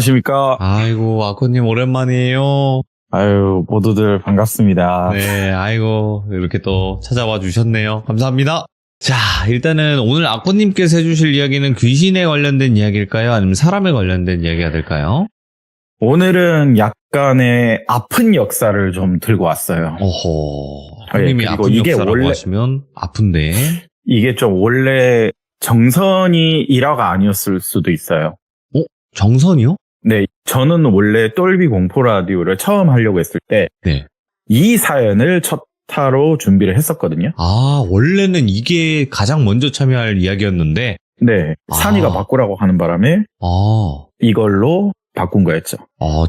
안녕하십니까. 아이고, 아코님 오랜만이에요. 아유, 모두들 반갑습니다. 네, 아이고, 이렇게 또 찾아와 주셨네요. 감사합니다. 자, 일단은 오늘 아코님께서 해주실 이야기는 귀신에 관련된 이야기일까요? 아니면 사람에 관련된 이야기가 될까요? 오늘은 약간의 아픈 역사를 좀 들고 왔어요. 오호. 네, 형님이 그리고 아픈 이게 역사라고 원래- 하시면 아픈데. 이게 좀 원래 정선이 일화가 아니었을 수도 있어요. 정선이요? 네, 저는 원래 똘비 공포 라디오를 처음 하려고 했을 때 네. 이 사연을 첫 타로 준비를 했었거든요. 아, 원래는 이게 가장 먼저 참여할 이야기였는데. 네, 산이가 바꾸라고 하는 바람에 아, 이걸로 바꾼 거였죠.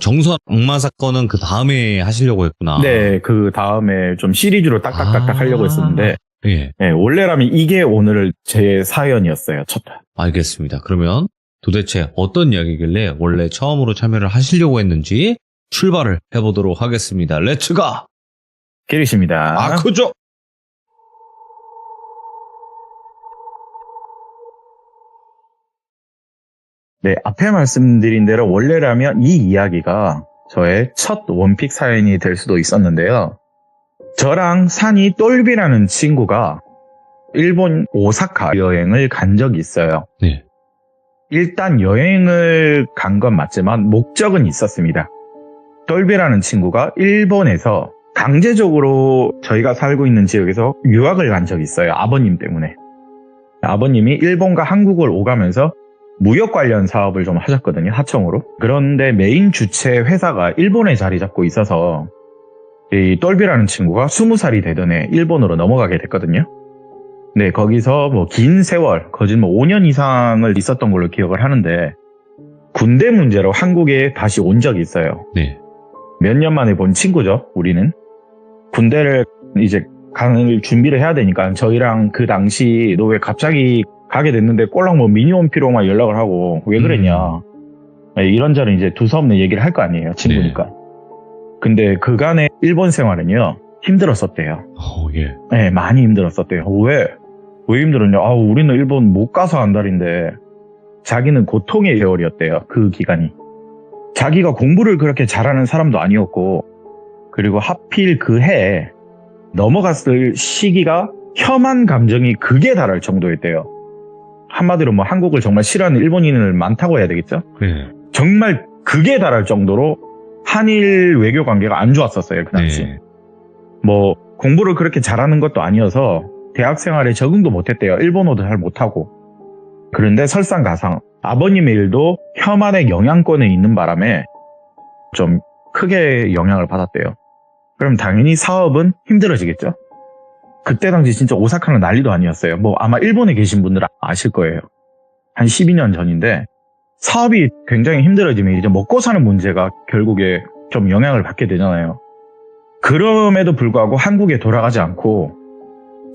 정선 악마 사건은 그 다음에 하시려고 했구나. 네, 그 다음에 좀 시리즈로 딱딱딱딱 하려고 했었는데 예. 네, 원래라면 이게 오늘 제 사연이었어요. 첫 타. 알겠습니다. 그러면 도대체 어떤 이야기길래 원래 처음으로 참여를 하시려고 했는지 출발을 해보도록 하겠습니다. 렛츠가! 기리십니다. 크죠? 네, 앞에 말씀드린 대로 원래라면 이 이야기가 저의 첫 원픽 사연이 될 수도 있었는데요. 저랑 산이 똘비라는 친구가 일본 오사카 여행을 간 적이 있어요. 네. 일단 여행을 간 건 맞지만 목적은 있었습니다. 똘비라는 친구가 일본에서 강제적으로 저희가 살고 있는 지역에서 유학을 간 적이 있어요. 아버님 때문에. 아버님이 일본과 한국을 오가면서 무역 관련 사업을 좀 하셨거든요. 하청으로. 그런데 메인 주체 회사가 일본에 자리 잡고 있어서 이 똘비라는 친구가 20살이 되던 해 일본으로 넘어가게 됐거든요. 네, 거기서 뭐 긴 세월, 거진 뭐 5년 이상을 있었던 걸로 기억을 하는데 군대 문제로 한국에 다시 온 적이 있어요. 네. 몇 년 만에 본 친구죠, 우리는. 군대를 이제 가는 준비를 해야 되니까 저희랑 그 당시 너 왜 갑자기 가게 됐는데 꼴랑 뭐 미니홈피로만 연락을 하고 왜 그랬냐. 네, 이런저런 이제 두서없는 얘기를 할 거 아니에요, 친구니까. 근데 그간의 일본 생활은요, 힘들었었대요. 예. 네, 많이 힘들었었대요. 왜 힘들었냐? 우리는 일본 못 가서 한 달인데 자기는 고통의 세월이었대요, 그 기간이. 자기가 공부를 그렇게 잘하는 사람도 아니었고, 그리고 하필 그 해에 넘어갔을 시기가 혐한 감정이 극에 달할 정도였대요. 한마디로 뭐 한국을 정말 싫어하는 일본인을 많다고 해야 되겠죠? 네. 정말 극에 달할 정도로 한일 외교 관계가 안 좋았었어요, 그 당시. 네. 뭐 공부를 그렇게 잘하는 것도 아니어서 대학 생활에 적응도 못했대요. 일본어도 잘 못하고. 그런데 설상가상 아버님의 일도 혐한의 영향권에 있는 바람에 좀 크게 영향을 받았대요. 그럼 당연히 사업은 힘들어지겠죠. 그때 당시 진짜 오사카는 난리도 아니었어요. 뭐 아마 일본에 계신 분들은 아실 거예요. 한 12년 전인데 사업이 굉장히 힘들어지면 이제 먹고 사는 문제가 결국에 좀 영향을 받게 되잖아요. 그럼에도 불구하고 한국에 돌아가지 않고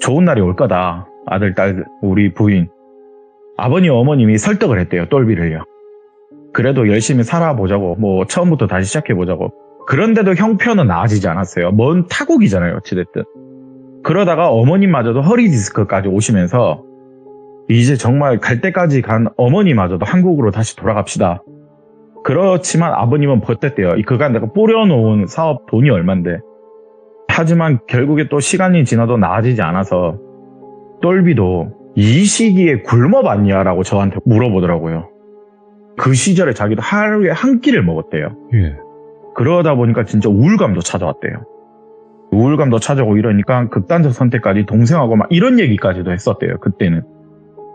좋은 날이 올 거다. 아들, 딸, 우리 부인. 아버님, 어머님이 설득을 했대요. 똘비를요. 그래도 열심히 살아보자고. 뭐 처음부터 다시 시작해보자고. 그런데도 형편은 나아지지 않았어요. 먼 타국이잖아요. 어찌됐든. 그러다가 어머님마저도 허리 디스크까지 오시면서 이제 정말 갈 때까지 간 어머니마저도 한국으로 다시 돌아갑시다. 그렇지만 아버님은 버텼대요. 그간 내가 뿌려놓은 사업 돈이 얼만데. 하지만 결국에 또 시간이 지나도 나아지지 않아서 똘비도 이 시기에 굶어봤냐 라고 저한테 물어보더라고요. 그 시절에 자기도 하루에 한 끼를 먹었대요. 예. 그러다 보니까 진짜 우울감도 찾아왔대요. 우울감도 찾아오고 이러니까 극단적 선택까지 동생하고 막 이런 얘기까지도 했었대요. 그때는.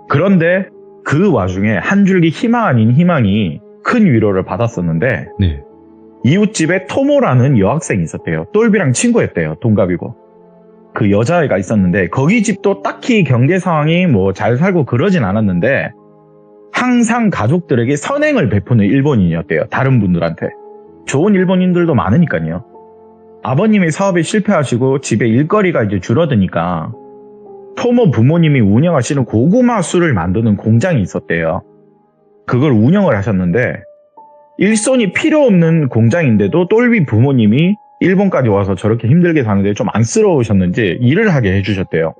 그런데 그 와중에 한 줄기 희망 아닌 희망이 큰 위로를 받았었는데 네. 이웃집에 토모라는 여학생이 있었대요. 똘비랑 친구였대요. 동갑이고. 그 여자애가 있었는데 거기 집도 딱히 경제 상황이 뭐 잘 살고 그러진 않았는데 항상 가족들에게 선행을 베푸는 일본인이었대요. 다른 분들한테. 좋은 일본인들도 많으니까요. 아버님이 사업에 실패하시고 집에 일거리가 이제 줄어드니까 토모 부모님이 운영하시는 고구마 술을 만드는 공장이 있었대요. 그걸 운영을 하셨는데 일손이 필요 없는 공장인데도 똘비 부모님이 일본까지 와서 저렇게 힘들게 사는데 좀 안쓰러우셨는지 일을 하게 해주셨대요.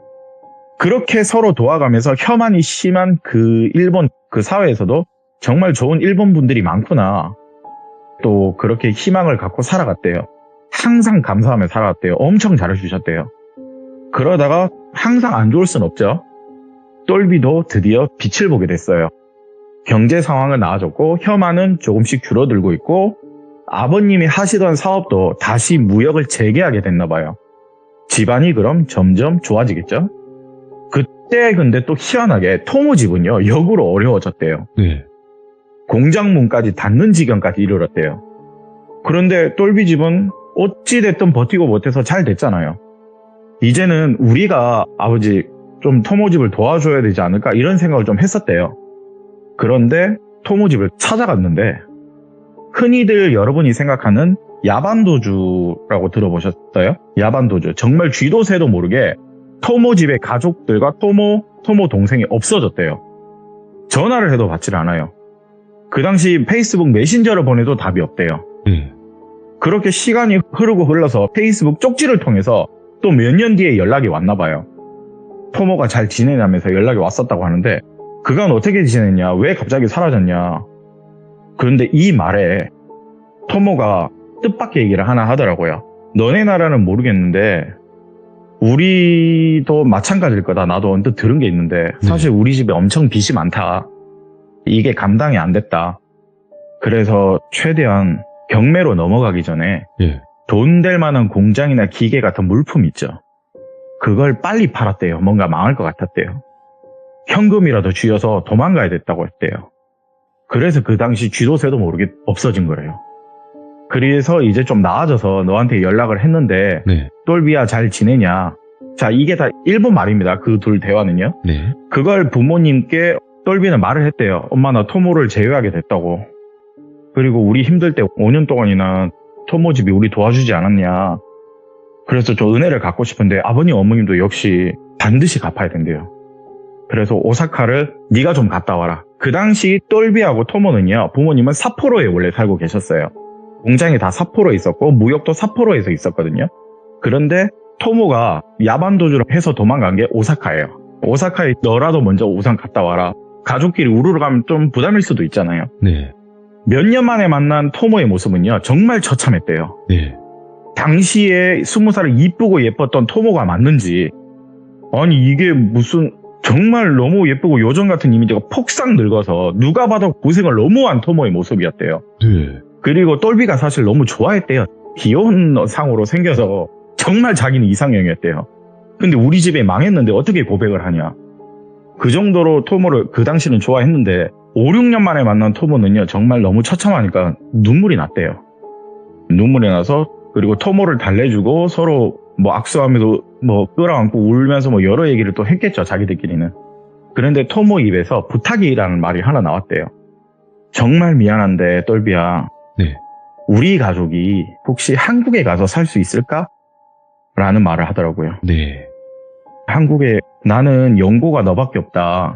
그렇게 서로 도와가면서 혐한이 심한 그 일본 그 사회에서도 정말 좋은 일본 분들이 많구나. 또 그렇게 희망을 갖고 살아갔대요. 항상 감사하며 살아갔대요. 엄청 잘해주셨대요. 그러다가 항상 안 좋을 순 없죠. 똘비도 드디어 빛을 보게 됐어요. 경제 상황은 나아졌고 혐한은 조금씩 줄어들고 있고 아버님이 하시던 사업도 다시 무역을 재개하게 됐나 봐요. 집안이 그럼 점점 좋아지겠죠? 그때 근데 또 희한하게 토모 집은요 역으로 어려워졌대요. 네. 공장 문까지 닫는 지경까지 이르렀대요. 그런데 똘비 집은 어찌됐든 버티고 못해서 잘 됐잖아요. 이제는 우리가 아버지 좀 토모 집을 도와줘야 되지 않을까 이런 생각을 좀 했었대요. 그런데 토모 집을 찾아갔는데 흔히들 여러분이 생각하는 야반도주라고 들어보셨어요? 야반도주. 정말 쥐도 새도 모르게 토모 집의 가족들과 토모 동생이 없어졌대요. 전화를 해도 받질 않아요. 그 당시 페이스북 메신저를 보내도 답이 없대요. 그렇게 시간이 흐르고 흘러서 페이스북 쪽지를 통해서 또 몇 년 뒤에 연락이 왔나 봐요. 토모가 잘 지내냐면서 연락이 왔었다고 하는데 그간 어떻게 지냈냐? 왜 갑자기 사라졌냐? 그런데 이 말에 토모가 뜻밖의 얘기를 하나 하더라고요. 너네 나라는 모르겠는데 우리도 마찬가지일 거다. 나도 언뜻 들은 게 있는데 사실 우리 집에 엄청 빚이 많다. 이게 감당이 안 됐다. 그래서 최대한 경매로 넘어가기 전에 돈 될 만한 공장이나 기계 같은 물품 있죠. 그걸 빨리 팔았대요. 뭔가 망할 것 같았대요. 현금이라도 쥐어서 도망가야 됐다고 했대요. 그래서 그 당시 쥐도 새도 모르게 없어진 거래요. 그래서 이제 좀 나아져서 너한테 연락을 했는데 똘비야 잘 지내냐. 자, 이게 다 일본 말입니다. 그 둘 대화는요. 그걸 부모님께 똘비는 말을 했대요. 엄마 나 토모를 제외하게 됐다고. 그리고 우리 힘들 때 5년 동안이나 토모 집이 우리 도와주지 않았냐. 그래서 저 은혜를 갚고 싶은데 아버님 어머님도 역시 반드시 갚아야 된대요. 그래서 오사카를 네가 좀 갔다 와라. 그 당시 똘비하고 토모는요. 부모님은 삿포로에 원래 살고 계셨어요. 공장이 다 삿포로에 있었고 무역도 삿포로에서 있었거든요. 그런데 토모가 야반도주로 해서 도망간 게 오사카예요. 오사카에 너라도 먼저 우선 갔다 와라. 가족끼리 우르르 가면 좀 부담일 수도 있잖아요. 몇 년 만에 만난 토모의 모습은요. 정말 처참했대요. 당시에 20살을 이쁘고 예뻤던 토모가 맞는지 아니 이게 무슨 정말 너무 예쁘고 요정 같은 이미지가 폭삭 늙어서 누가 봐도 고생을 너무 한 토모의 모습이었대요. 그리고 똘비가 사실 너무 좋아했대요. 귀여운 상으로 생겨서 정말 자기는 이상형이었대요. 근데 우리 집에 망했는데 어떻게 고백을 하냐. 그 정도로 토모를 그 당시는 좋아했는데 5, 6년 만에 만난 토모는요. 정말 너무 처참하니까 눈물이 났대요. 눈물이 나서 그리고 토모를 달래주고 서로 뭐 악수하면서 뭐 끌어안고 울면서 뭐 여러 얘기를 또 했겠죠. 자기들끼리는. 그런데 토모 입에서 부탁이라는 말이 하나 나왔대요. 정말 미안한데 똘비야. 우리 가족이 혹시 한국에 가서 살 수 있을까? 라는 말을 하더라고요. 한국에 나는 연고가 너밖에 없다.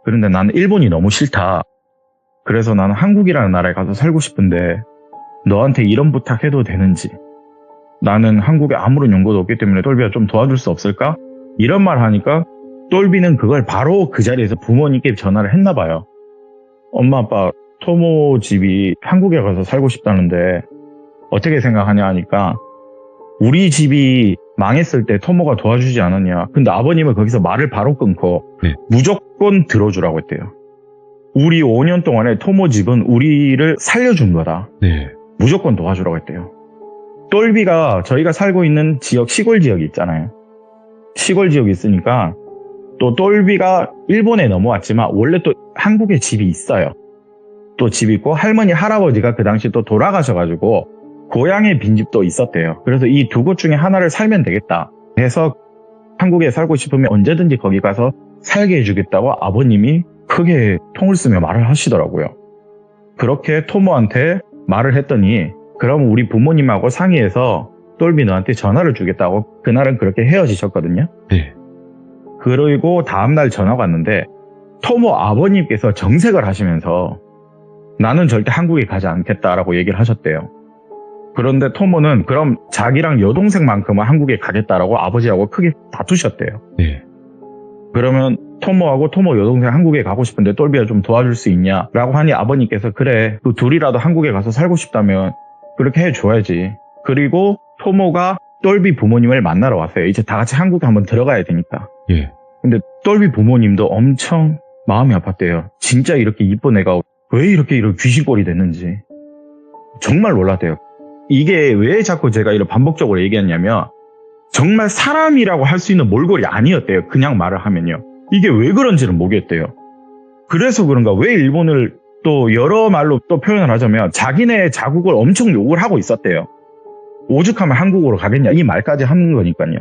그런데 나는 일본이 너무 싫다. 그래서 나는 한국이라는 나라에 가서 살고 싶은데 너한테 이런 부탁해도 되는지. 나는 한국에 아무런 연고도 없기 때문에 똘비야 좀 도와줄 수 없을까? 이런 말 하니까 똘비는 그걸 바로 그 자리에서 부모님께 전화를 했나 봐요. 엄마 아빠 토모 집이 한국에 가서 살고 싶다는데 어떻게 생각하냐 하니까 우리 집이 망했을 때 토모가 도와주지 않았냐. 근데 아버님은 거기서 말을 바로 끊고 무조건 들어주라고 했대요. 우리 5년 동안에 토모 집은 우리를 살려준 거다. 무조건 도와주라고 했대요. 똘비가 저희가 살고 있는 지역 시골 지역이 있잖아요. 시골 지역이 있으니까 또 똘비가 일본에 넘어왔지만 원래 또 한국에 집이 있어요. 또 집 있고 할머니 할아버지가 그 당시 또 돌아가셔가지고 고향에 빈집도 있었대요. 그래서 이 두 곳 중에 하나를 살면 되겠다 해서 한국에 살고 싶으면 언제든지 거기 가서 살게 해주겠다고 아버님이 크게 통을 쓰며 말을 하시더라고요. 그렇게 토모한테 말을 했더니 그럼 우리 부모님하고 상의해서 똘비 너한테 전화를 주겠다고 그날은 그렇게 헤어지셨거든요. 그리고 다음날 전화가 왔는데 토모 아버님께서 정색을 하시면서 나는 절대 한국에 가지 않겠다라고 얘기를 하셨대요. 그런데 토모는 그럼 자기랑 여동생만큼은 한국에 가겠다라고 아버지하고 크게 다투셨대요. 그러면 토모하고 토모 여동생 한국에 가고 싶은데 똘비야 좀 도와줄 수 있냐? 라고 하니 아버님께서 그래, 그 둘이라도 한국에 가서 살고 싶다면 그렇게 해줘야지. 그리고 토모가 똘비 부모님을 만나러 왔어요. 이제 다 같이 한국에 한번 들어가야 되니까. 예. 근데 똘비 부모님도 엄청 마음이 아팠대요. 진짜 이렇게 이쁜 애가 왜 이렇게 이런 귀신꼴이 됐는지. 정말 놀랐대요. 이게 왜 자꾸 제가 이런 반복적으로 얘기했냐면 정말 사람이라고 할 수 있는 몰골이 아니었대요. 그냥 말을 하면요. 이게 왜 그런지는 모르겠대요. 그래서 그런가 왜 일본을 또 여러 말로 또 표현을 하자면 자기네 자국을 엄청 욕을 하고 있었대요. 오죽하면 한국으로 가겠냐 이 말까지 하는 거니까요.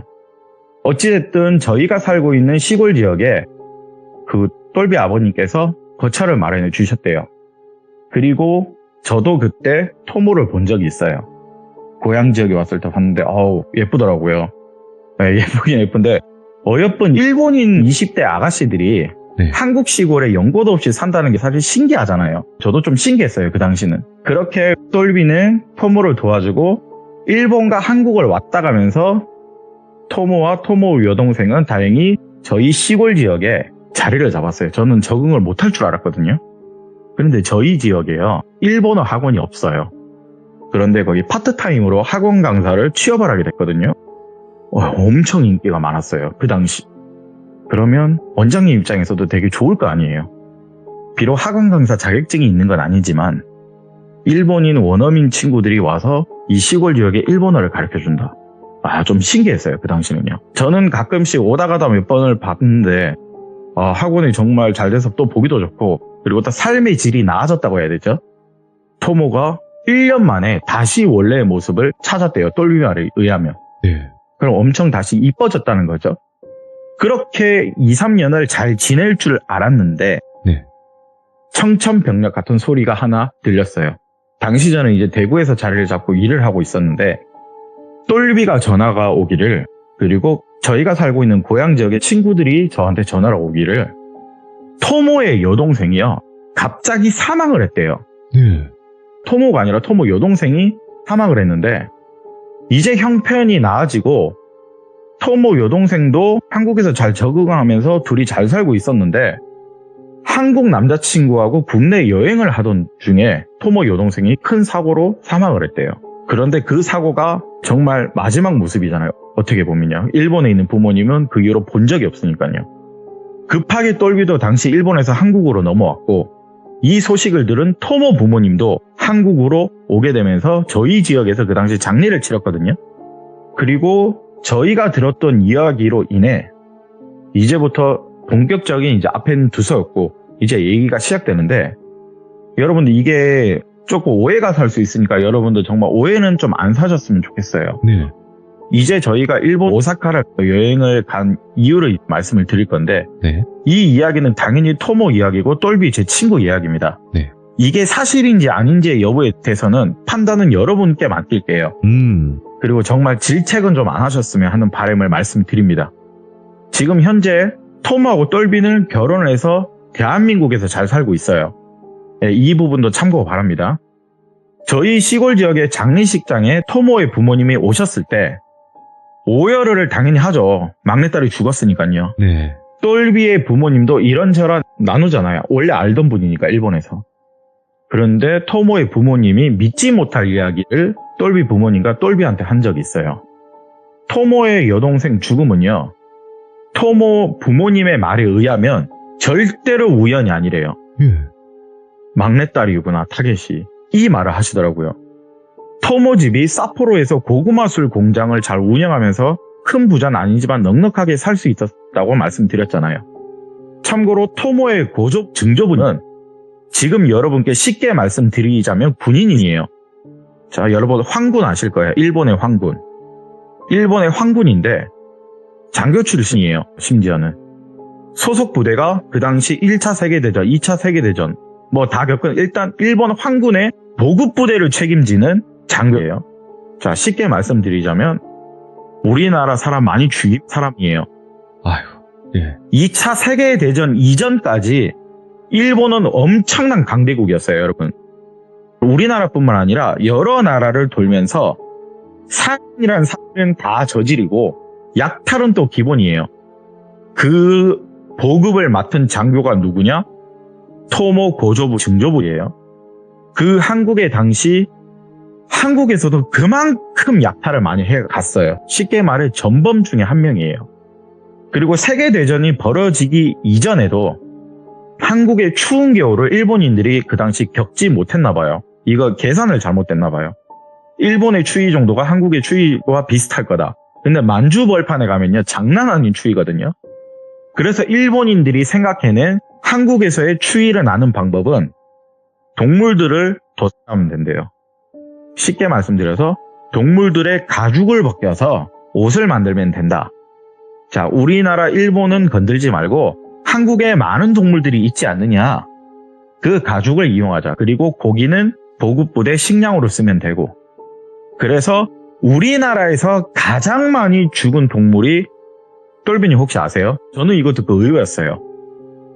어찌됐든 저희가 살고 있는 시골 지역에 그 똘비 아버님께서 거처를 마련해 주셨대요. 그리고 저도 그때 토모를 본 적이 있어요. 고향 지역에 왔을 때 봤는데 예쁘더라고요. 네, 예쁘긴 예쁜데 어여쁜 일본인 20대 아가씨들이 네. 한국 시골에 연고도 없이 산다는 게 사실 신기하잖아요. 저도 좀 신기했어요. 그 당시는. 그렇게 똘비는 토모를 도와주고 일본과 한국을 왔다 가면서 토모와 토모 여동생은 다행히 저희 시골 지역에 자리를 잡았어요. 저는 적응을 못할 줄 알았거든요. 그런데 저희 지역에요, 일본어 학원이 없어요. 그런데 거기 파트타임으로 학원 강사를 취업을 하게 됐거든요. 엄청 인기가 많았어요. 그 당시. 그러면 원장님 입장에서도 되게 좋을 거 아니에요. 비록 학원 강사 자격증이 있는 건 아니지만 일본인 원어민 친구들이 와서 이 시골 지역에 일본어를 가르쳐준다. 좀 신기했어요. 그 당시는요. 저는 가끔씩 오다 가다 몇 번을 봤는데 학원이 정말 잘 돼서 또 보기도 좋고 그리고 또 삶의 질이 나아졌다고 해야 되죠. 토모가 1년 만에 다시 원래의 모습을 찾았대요. 똘비 말에 의하면. 네. 그럼 엄청 다시 이뻐졌다는 거죠. 그렇게 2, 3년을 잘 지낼 줄 알았는데 네. 청천벽력 같은 소리가 하나 들렸어요. 당시 저는 이제 대구에서 자리를 잡고 일을 하고 있었는데 똘비가 전화가 오기를, 그리고 저희가 살고 있는 고향 지역의 친구들이 저한테 전화가 오기를 토모의 여동생이요 갑자기 사망을 했대요. 네. 토모가 아니라 토모 여동생이 사망을 했는데 이제 형편이 나아지고 토모 여동생도 한국에서 잘 적응하면서 둘이 잘 살고 있었는데 한국 남자친구하고 국내 여행을 하던 중에 토모 여동생이 큰 사고로 사망을 했대요. 그런데 그 사고가 정말 마지막 모습이잖아요. 어떻게 보면요. 일본에 있는 부모님은 그 이후로 본 적이 없으니까요. 급하게 똘비도 당시 일본에서 한국으로 넘어왔고 이 소식을 들은 토모 부모님도 한국으로 오게 되면서 저희 지역에서 그 당시 장례를 치렀거든요. 그리고 저희가 들었던 이야기로 인해 이제부터 본격적인 이제 앞에는 두서였고 이제 얘기가 시작되는데 여러분들 이게 조금 오해가 살 수 있으니까 여러분들 정말 오해는 좀 안 사셨으면 좋겠어요. 네. 이제 저희가 일본 오사카를 여행을 간 이유를 말씀을 드릴 건데 네. 이 이야기는 당연히 토모 이야기고 똘비 제 친구 이야기입니다. 네. 이게 사실인지 아닌지의 여부에 대해서는 판단은 여러분께 맡길게요. 그리고 정말 질책은 좀 안 하셨으면 하는 바람을 말씀드립니다. 지금 현재 토모하고 똘비는 결혼을 해서 대한민국에서 잘 살고 있어요. 네, 이 부분도 참고 바랍니다. 저희 시골 지역의 장례식장에 토모의 부모님이 오셨을 때 오열을 당연히 하죠. 막내딸이 죽었으니까요. 네. 똘비의 부모님도 이런저런 나누잖아요. 원래 알던 분이니까 일본에서. 그런데 토모의 부모님이 믿지 못할 이야기를 똘비 부모님과 똘비한테 한 적이 있어요. 토모의 여동생 죽음은요, 토모 부모님의 말에 의하면 절대로 우연이 아니래요. 예. 막내딸이구나, 타겟이. 이 말을 하시더라고요. 토모 집이 사포로에서 고구마술 공장을 잘 운영하면서 큰 부자는 아니지만 넉넉하게 살 수 있었다고 말씀드렸잖아요. 참고로 토모의 고족 증조부는 지금 여러분께 쉽게 말씀드리자면 군인이에요. 자, 여러분 황군 아실 거예요. 일본의 황군. 일본의 황군인데 장교 출신이에요. 심지어는. 소속 부대가 그 당시 1차 세계대전, 2차 세계대전 뭐 다 겪은 일단 일본 황군의 보급 부대를 책임지는 장교예요. 자, 쉽게 말씀드리자면 우리나라 사람 많이 죽인 사람이에요. 아유, 예. 2차 세계대전 이전까지 일본은 엄청난 강대국이었어요, 여러분. 우리나라뿐만 아니라 여러 나라를 돌면서 살인이란 살은 다 저지르고 약탈은 또 기본이에요. 그 보급을 맡은 장교가 누구냐? 토모 고조부 증조부예요. 그 한국에 당시 한국에서도 그만큼 약탈을 많이 해갔어요. 쉽게 말해 전범 중에 한 명이에요. 그리고 세계대전이 벌어지기 이전에도 한국의 추운 겨울을 일본인들이 그 당시 겪지 못했나 봐요. 이거 계산을 잘못됐나 봐요. 일본의 추위 정도가 한국의 추위와 비슷할 거다. 근데 만주 벌판에 가면요, 장난 아닌 추위거든요. 그래서 일본인들이 생각해낸 한국에서의 추위를 나는 방법은 동물들을 돛하면 된대요. 쉽게 말씀드려서 동물들의 가죽을 벗겨서 옷을 만들면 된다. 자, 우리나라 일본은 건들지 말고 한국에 많은 동물들이 있지 않느냐. 그 가죽을 이용하자. 그리고 고기는 보급부대 식량으로 쓰면 되고. 그래서 우리나라에서 가장 많이 죽은 동물이 똘비님 혹시 아세요? 저는 이거 듣고 의외였어요.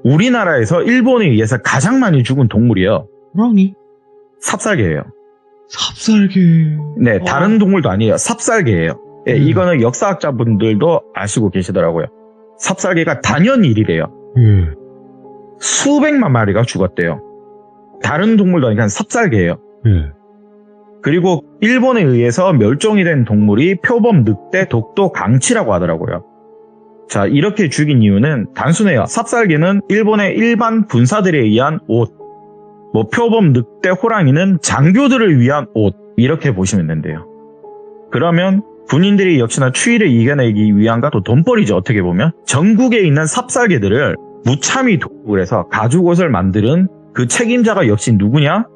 우리나라에서 일본에 의해서 가장 많이 죽은 동물이요. 호랑이? 삽살개예요. 삽살개. 네, 다른 동물도 아니에요. 삽살개예요. 네, 이거는 역사학자분들도 아시고 계시더라고요. 삽살개가 단연 1위래요. 수백만 마리가 죽었대요. 다른 동물도 아니고 삽살개예요. 그리고 일본에 의해서 멸종이 된 동물이 표범 늑대, 독도, 강치라고 하더라고요. 자, 이렇게 죽인 이유는 단순해요. 삽살개는 일본의 일반 군사들에 의한 옷, 표범 늑대, 호랑이는 장교들을 위한 옷, 이렇게 보시면 된대요. 그러면 군인들이 역시나 추위를 이겨내기 위한가 또 돈벌이죠. 어떻게 보면 전국에 있는 삽살개들을 무참히 도구를 해서 가죽옷을 만드는 그 책임자가 역시 누구냐?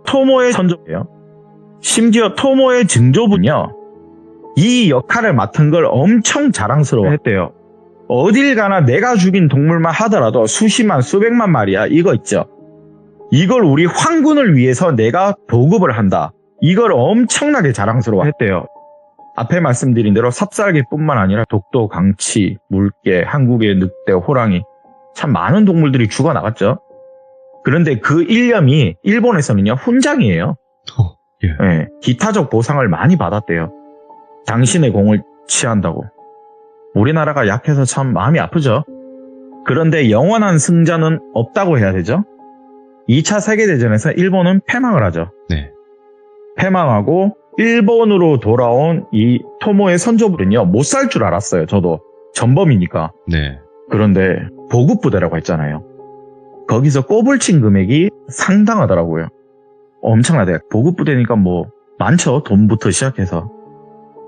토모의 선조예요. 심지어 토모의 증조부는요, 이 역할을 맡은 걸 엄청 자랑스러워했대요. 어딜 가나 내가 죽인 동물만 하더라도 수십만 수백만 마리야, 이거 있죠. 이걸 우리 황군을 위해서 내가 보급을 한다. 이걸 엄청나게 자랑스러워했대요. 앞에 말씀드린 대로 삽살개뿐만 아니라 독도, 강치, 물개, 한국의 늑대, 호랑이, 참 많은 동물들이 죽어나갔죠. 그런데 그 일념이 일본에서는요, 훈장이에요. 네, 기타적 보상을 많이 받았대요. 당신의 공을 취한다고. 우리나라가 약해서 참 마음이 아프죠. 그런데 영원한 승자는 없다고 해야 되죠. 2차 세계대전에서 일본은 패망을 하죠. 네. 패망하고 일본으로 돌아온 이 토모의 선조부는요, 못 살 줄 알았어요. 저도 전범이니까. 네. 그런데 보급부대라고 했잖아요. 거기서 꼬불친 금액이 상당하더라고요. 엄청나대. 보급부대니까 많죠. 돈부터 시작해서.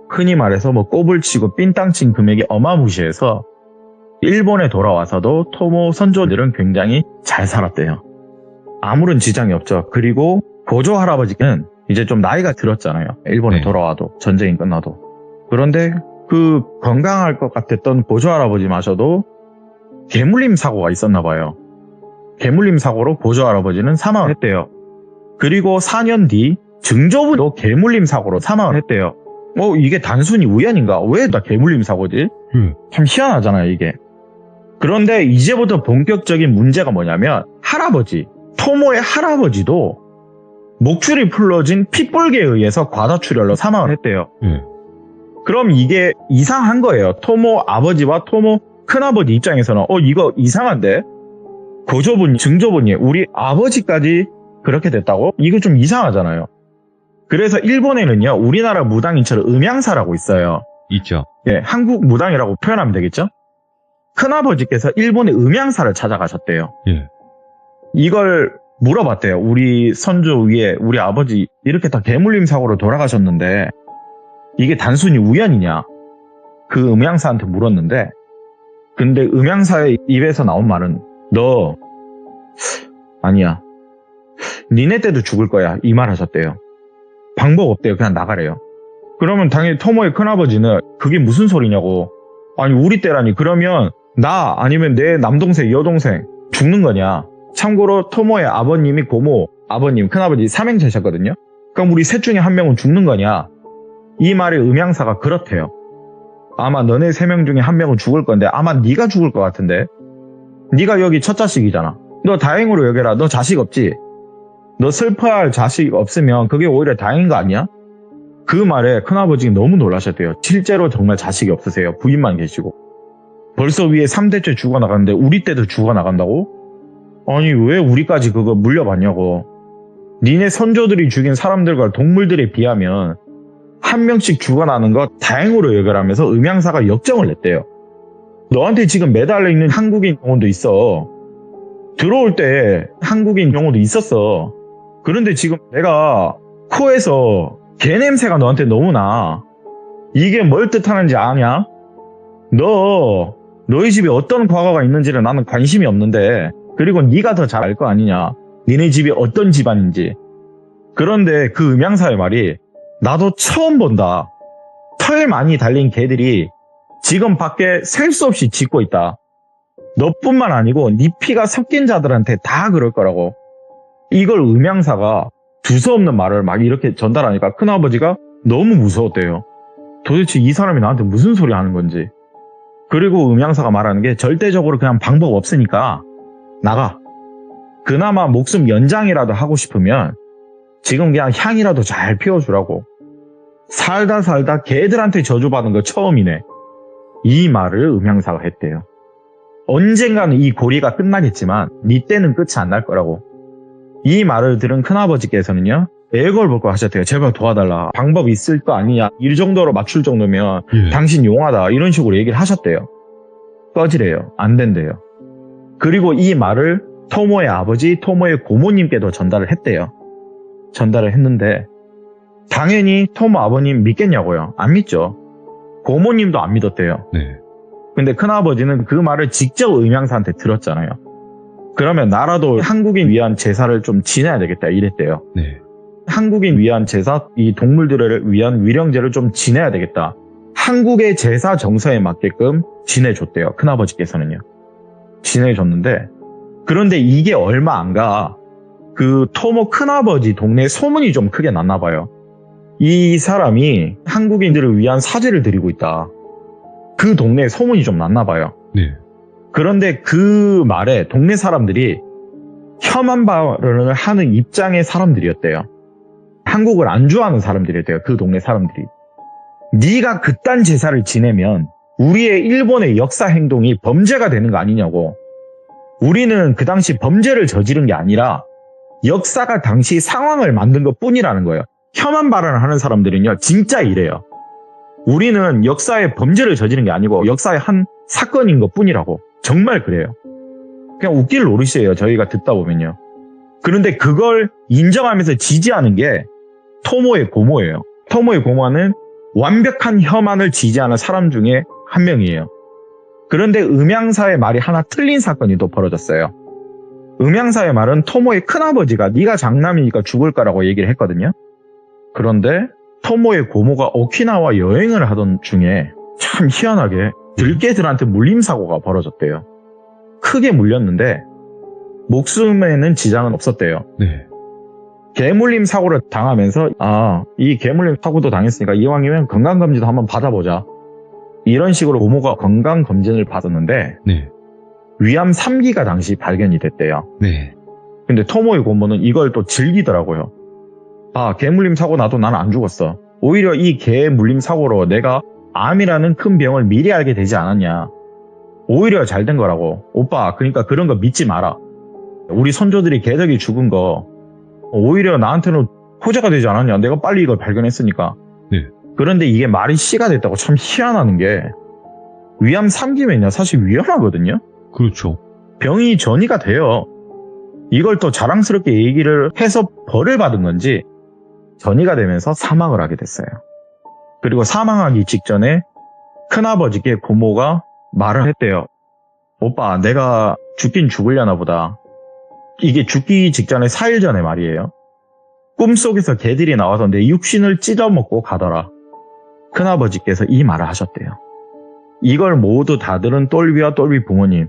흔히 말해서 꼬불치고 삥땅친 금액이 어마무시해서 일본에 돌아와서도 토모 선조들은 굉장히 잘 살았대요. 아무런 지장이 없죠. 그리고 고조 할아버지는 이제 좀 나이가 들었잖아요. 일본에 돌아와도, 전쟁이 끝나도. 그런데 그 건강할 것 같았던 고조 할아버지마저도 개물림 사고가 있었나 봐요. 개물림 사고로 고조 할아버지는 사망을 했대요. 그리고 4년 뒤 증조부도 개물림 사고로 사망을 했대요. 이게 단순히 우연인가? 왜 다 개물림 사고지? 참 희한하잖아요, 이게. 그런데 이제부터 본격적인 문제가 뭐냐면 토모의 할아버지도 목줄이 풀러진 핏불개에 의해서 과다출혈로 사망을 했대요. 그럼 이게 이상한 거예요. 토모 아버지와 토모 큰아버지 입장에서는 이거 이상한데? 고조분, 증조분이 우리 아버지까지 그렇게 됐다고? 이거 좀 이상하잖아요. 그래서 일본에는요, 우리나라 무당인처럼 음양사라고 있어요. 있죠. 예, 한국 무당이라고 표현하면 되겠죠? 큰아버지께서 일본의 음양사를 찾아가셨대요. 예. 이걸 물어봤대요. 우리 선조 위에 우리 아버지 이렇게 다 개물림 사고로 돌아가셨는데 이게 단순히 우연이냐? 그 음양사한테 물었는데, 근데 음양사의 입에서 나온 말은 너 아니야. 니네 때도 죽을 거야. 이 말 하셨대요. 방법 없대요. 그냥 나가래요. 그러면 당연히 토모의 큰아버지는 그게 무슨 소리냐고. 아니 우리 때라니. 그러면 나 아니면 내 남동생 여동생 죽는 거냐. 참고로 토모의 아버님이 고모, 아버님, 큰아버지 삼형제셨거든요. 그럼 우리 셋 중에 한 명은 죽는 거냐. 이 말에 음양사가 그렇대요. 아마 너네 3명 중에 한 명은 죽을 건데 아마 네가 죽을 것 같은데. 네가 여기 첫 자식이잖아. 너 다행으로 여겨라. 너 자식 없지? 너 슬퍼할 자식 없으면 그게 오히려 다행인 거 아니야? 그 말에 큰아버지가 너무 놀라셨대요. 실제로 정말 자식이 없으세요. 부인만 계시고. 벌써 위에 3대째 죽어나갔는데 우리 때도 죽어나간다고? 아니 왜 우리까지 그거 물려받냐고. 니네 선조들이 죽인 사람들과 동물들에 비하면 한 명씩 죽어나는 거 다행으로 여겨라면서 음양사가 역정을 냈대요. 너한테 지금 매달려 있는 한국인 영혼도 있어. 들어올 때 한국인 영혼도 있었어. 그런데 지금 내가 코에서 개 냄새가 너한테 너무 나. 이게 뭘 뜻하는지 아냐? 너희 집에 어떤 과거가 있는지는 나는 관심이 없는데, 그리고 네가 더 잘 알 거 아니냐. 니네 집이 어떤 집안인지. 그런데 그 음양사의 말이 나도 처음 본다. 털 많이 달린 개들이 지금 밖에 셀 수 없이 짖고 있다. 너뿐만 아니고 네 피가 섞인 자들한테 다 그럴 거라고. 이걸 음양사가 두서없는 말을 막 이렇게 전달하니까 큰아버지가 너무 무서웠대요. 도대체 이 사람이 나한테 무슨 소리 하는 건지. 그리고 음양사가 말하는 게 절대적으로 그냥 방법 없으니까 나가. 그나마 목숨 연장이라도 하고 싶으면 지금 그냥 향이라도 잘 피워주라고. 살다 개들한테 저주받은 거 처음이네. 이 말을 음양사가 했대요. 언젠가는 이 고리가 끝나겠지만 네 때는 끝이 안 날 거라고. 이 말을 들은 큰아버지께서는요, 애걸복걸 하셨대요. 제발 도와달라. 방법 있을 거 아니냐. 이 정도로 맞출 정도면 당신 용하다. 이런 식으로 얘기를 하셨대요. 꺼지래요. 안 된대요. 그리고 이 말을 토모의 아버지, 토모의 고모님께도 전달을 했대요. 전달을 했는데 당연히 토모 아버님 믿겠냐고요. 안 믿죠. 고모님도 안 믿었대요. 네. 근데 큰아버지는 그 말을 직접 음양사한테 들었잖아요. 그러면 나라도 한국인 위한 제사를 좀 지내야 되겠다 이랬대요. 네. 한국인 위한 제사, 이 동물들을 위한 위령제를 좀 지내야 되겠다. 한국의 제사 정서에 맞게끔 지내줬대요. 큰아버지께서는요. 지내줬는데, 그런데 이게 얼마 안 가. 그 토모 큰아버지 동네에 소문이 좀 크게 났나 봐요. 이 사람이 한국인들을 위한 사제를 드리고 있다. 그 동네에 소문이 좀 났나 봐요. 네. 그런데 그 말에 동네 사람들이 혐한 발언을 하는 입장의 사람들이었대요. 한국을 안 좋아하는 사람들이었대요. 그 동네 사람들이. 네가 그딴 제사를 지내면 우리의 일본의 역사 행동이 범죄가 되는 거 아니냐고. 우리는 그 당시 범죄를 저지른 게 아니라 역사가 당시 상황을 만든 것 뿐이라는 거예요. 혐한 발언을 하는 사람들은요, 진짜 이래요. 우리는 역사의 범죄를 저지른 게 아니고 역사의 한 사건인 것 뿐이라고. 정말 그래요. 그냥 웃길 노릇이에요. 저희가 듣다 보면요. 그런데 그걸 인정하면서 지지하는 게 토모의 고모예요. 토모의 고모는 완벽한 혐한을 지지하는 사람 중에 한 명이에요. 그런데 음양사의 말이 하나 틀린 사건이 또 벌어졌어요. 음양사의 말은 토모의 큰아버지가 네가 장남이니까 죽을 거라고 얘기를 했거든요. 그런데 토모의 고모가 오키나와 여행을 하던 중에 참 희한하게 들개들한테 물림사고가 벌어졌대요. 크게 물렸는데 목숨에는 지장은 없었대요. 네. 개물림 사고를 당하면서 이 개물림 사고도 당했으니까 이왕이면 건강검진도 한번 받아보자. 이런 식으로 고모가 건강검진을 받았는데 네. 위암 3기가 당시 발견이 됐대요. 네. 근데 토모의 고모는 이걸 또 즐기더라고요. 개물림 사고 나도 나는 안 죽었어. 오히려 이 개물림 사고로 내가 암이라는 큰 병을 미리 알게 되지 않았냐. 오히려 잘 된 거라고. 오빠, 그러니까 그런 거 믿지 마라. 우리 선조들이 개덕이 죽은 거 오히려 나한테는 호재가 되지 않았냐. 내가 빨리 이걸 발견했으니까. 네. 그런데 이게 말이 씨가 됐다고. 참 희한한 게 위암 3기면요 사실 위험하거든요. 그렇죠. 병이 전이가 돼요. 이걸 또 자랑스럽게 얘기를 해서 벌을 받은 건지 전이가 되면서 사망을 하게 됐어요. 그리고 사망하기 직전에 큰아버지께 고모가 말을 했대요. 오빠, 내가 죽긴 죽으려나 보다. 이게 죽기 직전에 4일 전에 말이에요. 꿈속에서 개들이 나와서 내 육신을 찢어먹고 가더라. 큰아버지께서 이 말을 하셨대요. 이걸 모두 다 들은 똘비와 똘비 부모님.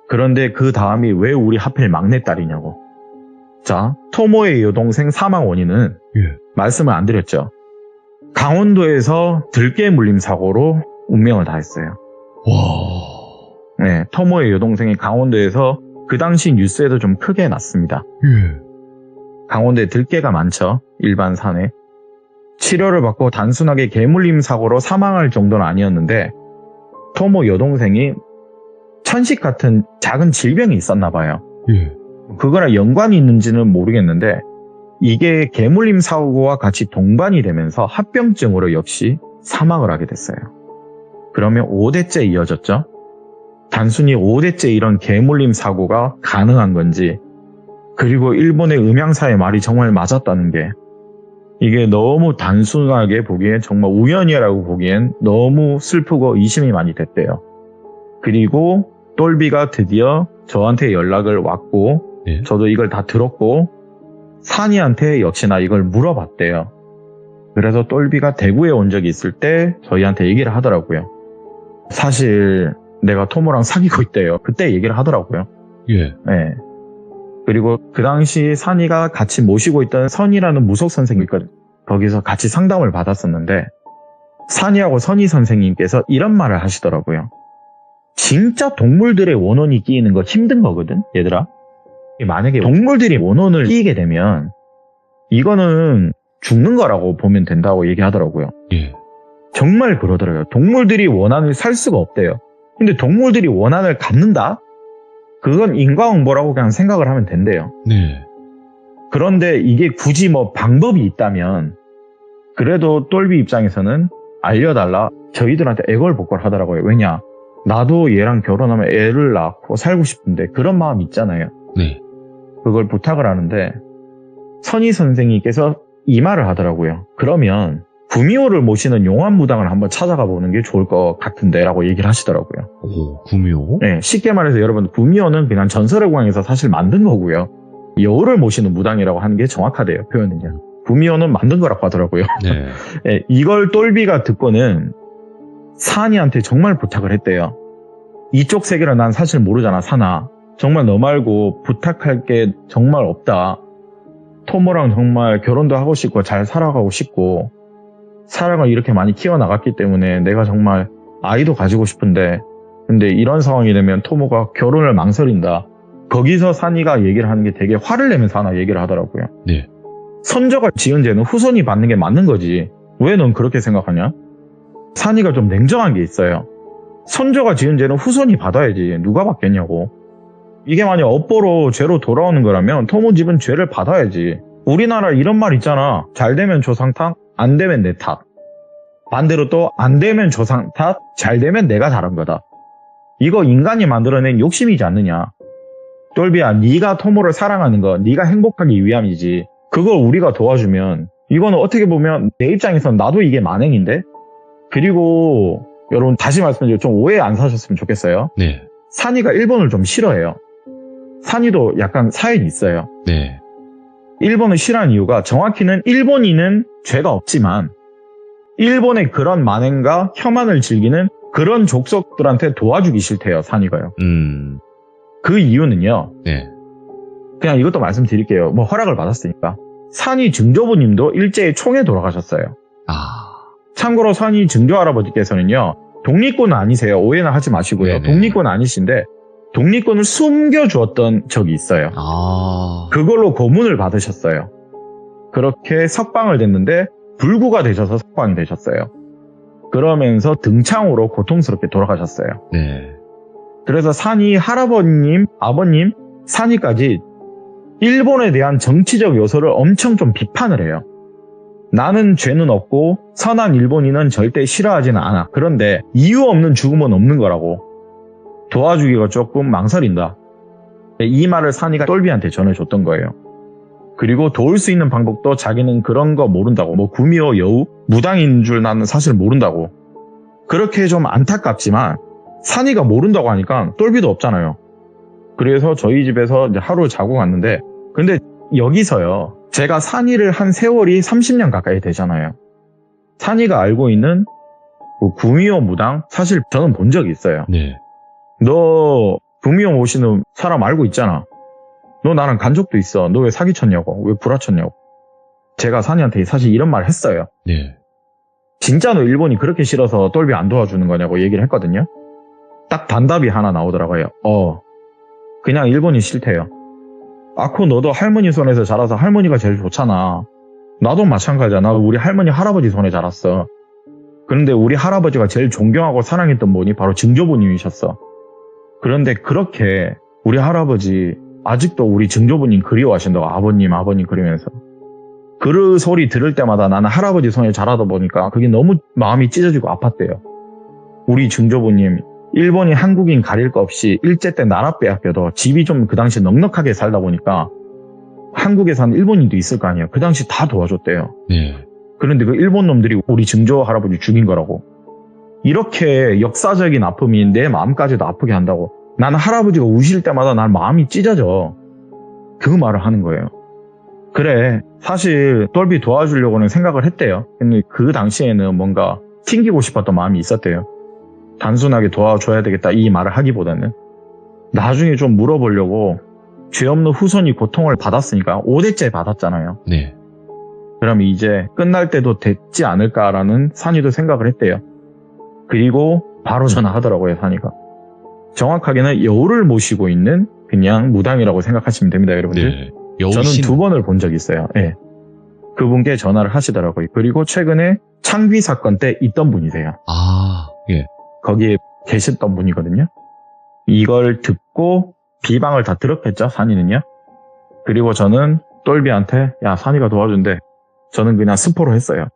그런데 그 다음이 왜 우리 하필 막내딸이냐고. 자, 토모의 여동생 사망 원인은 말씀을 안 드렸죠. 강원도에서 들개 물림 사고로 운명을 다했어요. 와. 네, 토모의 여동생이 강원도에서 그 당시 뉴스에도 좀 크게 났습니다. 강원도에 들개가 많죠. 일반 산에. 치료를 받고 단순하게 개물림 사고로 사망할 정도는 아니었는데 토모 여동생이 천식 같은 작은 질병이 있었나 봐요. 예. 그거랑 연관이 있는지는 모르겠는데 이게 개물림 사고와 같이 동반이 되면서 합병증으로 역시 사망을 하게 됐어요. 그러면 5대째 이어졌죠. 단순히 5대째 이런 개물림 사고가 가능한 건지, 그리고 일본의 음향사의 말이 정말 맞았다는 게, 이게 너무 단순하게 보기엔, 정말 우연이라고 보기엔 너무 슬프고 의심이 많이 됐대요. 그리고 똘비가 드디어 저한테 연락을 왔고, 예. 저도 이걸 다 들었고 산이한테 역시나 이걸 물어봤대요. 그래서 똘비가 대구에 온 적이 있을 때 저희한테 얘기를 하더라고요. 사실 내가 토모랑 사귀고 있대요. 그때 얘기를 하더라고요. 예. 네. 그리고 그 당시 산이가 같이 모시고 있던 선이라는 무속 선생님이 있거든요. 거기서 같이 상담을 받았었는데 산이하고 선이 선생님께서 이런 말을 하시더라고요. 진짜 동물들의 원혼이 끼이는 거 힘든 거거든, 얘들아. 만약에 동물들이 원혼을 끼게 되면 이거는 죽는 거라고 보면 된다고 얘기하더라고요. 예. 정말 그러더라고요. 동물들이 원한을 살 수가 없대요. 근데 동물들이 원한을 갖는다? 그건 인과응보라고 그냥 생각을 하면 된대요. 네. 그런데 이게 굳이 뭐 방법이 있다면 그래도 똘비 입장에서는 알려달라. 저희들한테 애걸복걸 하더라고요. 왜냐? 나도 얘랑 결혼하면 애를 낳고 살고 싶은데 그런 마음 있잖아요. 네. 그걸 부탁을 하는데 선희 선생님께서 이 말을 하더라고요. 그러면 구미호를 모시는 용환무당을 한번 찾아가 보는 게 좋을 것 같은데 라고 얘기를 하시더라고요. 오, 구미호? 네, 쉽게 말해서 여러분 구미호는 그냥 전설의 고향에서 사실 만든 거고요. 여우를 모시는 무당이라고 하는 게 정확하대요. 표현은요. 구미호는 만든 거라고 하더라고요. 네. 네, 이걸 똘비가 듣고는 산이한테 정말 부탁을 했대요. 이쪽 세계를 난 사실 모르잖아, 산아. 정말 너 말고 부탁할 게 정말 없다. 토모랑 정말 결혼도 하고 싶고 잘 살아가고 싶고 사랑을 이렇게 많이 키워나갔기 때문에 내가 정말 아이도 가지고 싶은데 근데 이런 상황이 되면 토모가 결혼을 망설인다. 거기서 산이가 얘기를 하는 게 되게 화를 내면서 하나 얘기를 하더라고요. 네. 선조가 지은 죄는 후손이 받는 게 맞는 거지. 왜 넌 그렇게 생각하냐? 산이가 좀 냉정한 게 있어요. 선조가 지은 죄는 후손이 받아야지. 누가 받겠냐고. 이게 만약 업보로 죄로 돌아오는 거라면 토모 집은 죄를 받아야지. 우리나라 이런 말 있잖아. 잘 되면 조상 탓, 안 되면 내 탓. 반대로 또 안 되면 조상 탓, 잘 되면 내가 잘한 거다. 이거 인간이 만들어낸 욕심이지 않느냐. 똘비야, 네가 토모를 사랑하는 거 네가 행복하기 위함이지. 그걸 우리가 도와주면 이거는 어떻게 보면 내 입장에선 나도 이게 만행인데. 그리고 여러분 다시 말씀드리고 좀 오해 안 사셨으면 좋겠어요. 네. 산이가 일본을 좀 싫어해요. 산이도 약간 사연이 있어요. 네. 일본을 싫어하는 이유가 정확히는 일본인은 죄가 없지만 일본의 그런 만행과 혐한을 즐기는 그런 족속들한테 도와주기 싫대요. 산이가요. 그 이유는요. 네. 그냥 이것도 말씀드릴게요. 뭐 허락을 받았으니까. 산이 증조부님도 일제히 총에 돌아가셨어요. 아. 참고로 산이 증조 할아버지께서는요. 독립군은 아니세요. 오해는 하지 마시고요. 네네. 독립군은 아니신데 독립군을 숨겨주었던 적이 있어요. 아. 그걸로 고문을 받으셨어요. 그렇게 석방을 됐는데 불구가 되셔서 석방이 되셨어요. 그러면서 등창으로 고통스럽게 돌아가셨어요. 네. 그래서 산이 할아버님, 아버님, 산이까지 일본에 대한 정치적 요소를 엄청 좀 비판을 해요. 나는 죄는 없고 선한 일본인은 절대 싫어하지는 않아. 그런데 이유 없는 죽음은 없는 거라고. 도와주기가 조금 망설인다. 이 말을 산이가 똘비한테 전해줬던 거예요. 그리고 도울 수 있는 방법도 자기는 그런 거 모른다고. 뭐 구미호 여우 무당인 줄 나는 사실 모른다고. 그렇게 좀 안타깝지만 산이가 모른다고 하니까 똘비도 없잖아요. 그래서 저희 집에서 이제 하루 자고 갔는데 근데 여기서요. 제가 산이를 한 세월이 30년 가까이 되잖아요. 산이가 알고 있는 뭐 구미호 무당 사실 저는 본 적이 있어요. 네. 너 구미호 모시는 사람 알고 있잖아. 너 나랑 간 적도 있어. 너 왜 사기쳤냐고. 왜 구라쳤냐고. 제가 산이한테 사실 이런 말 했어요. 네. 진짜 너 일본이 그렇게 싫어서 똘비 안 도와주는 거냐고 얘기를 했거든요. 딱 단답이 하나 나오더라고요. 그냥 일본이 싫대요. 아코 너도 할머니 손에서 자라서 할머니가 제일 좋잖아. 나도 마찬가지야. 나도 우리 할머니 할아버지 손에 자랐어. 그런데 우리 할아버지가 제일 존경하고 사랑했던 분이 바로 증조부님이셨어. 그런데 그렇게 우리 할아버지 아직도 우리 증조부님 그리워하신다고 아버님 그러면서 그 소리 들을 때마다 나는 할아버지 손에 자라다 보니까 그게 너무 마음이 찢어지고 아팠대요. 우리 증조부님 일본인 한국인 가릴 거 없이 일제 때 나라 빼앗겨도 집이 좀 그 당시 넉넉하게 살다 보니까 한국에 사는 일본인도 있을 거 아니에요. 그 당시 다 도와줬대요. 네. 그런데 그 일본 놈들이 우리 증조 할아버지 죽인 거라고. 이렇게 역사적인 아픔이 내 마음까지도 아프게 한다고. 나는 할아버지가 우실 때마다 난 마음이 찢어져. 그 말을 하는 거예요. 그래, 사실 똘비 도와주려고는 생각을 했대요. 근데 그 당시에는 뭔가 튕기고 싶었던 마음이 있었대요. 단순하게 도와줘야 되겠다 이 말을 하기보다는 나중에 좀 물어보려고 죄 없는 후손이 고통을 받았으니까 5대째 받았잖아요. 네. 그럼 이제 끝날 때도 됐지 않을까라는 산이도 생각을 했대요. 그리고 바로 전화하더라고요, 산이가. 정확하게는 여우를 모시고 있는 그냥 무당이라고 생각하시면 됩니다, 여러분들. 네. 여우신. 저는 2번을 본 적이 있어요. 예. 그분께 전화를 하시더라고요. 그리고 최근에 창귀 사건 때 있던 분이세요. 아, 예. 거기에 계셨던 분이거든요. 이걸 듣고 비방을 다 들었겠죠, 산이는요. 그리고 저는 똘비한테 야, 산이가 도와준대. 저는 그냥 스포로 했어요.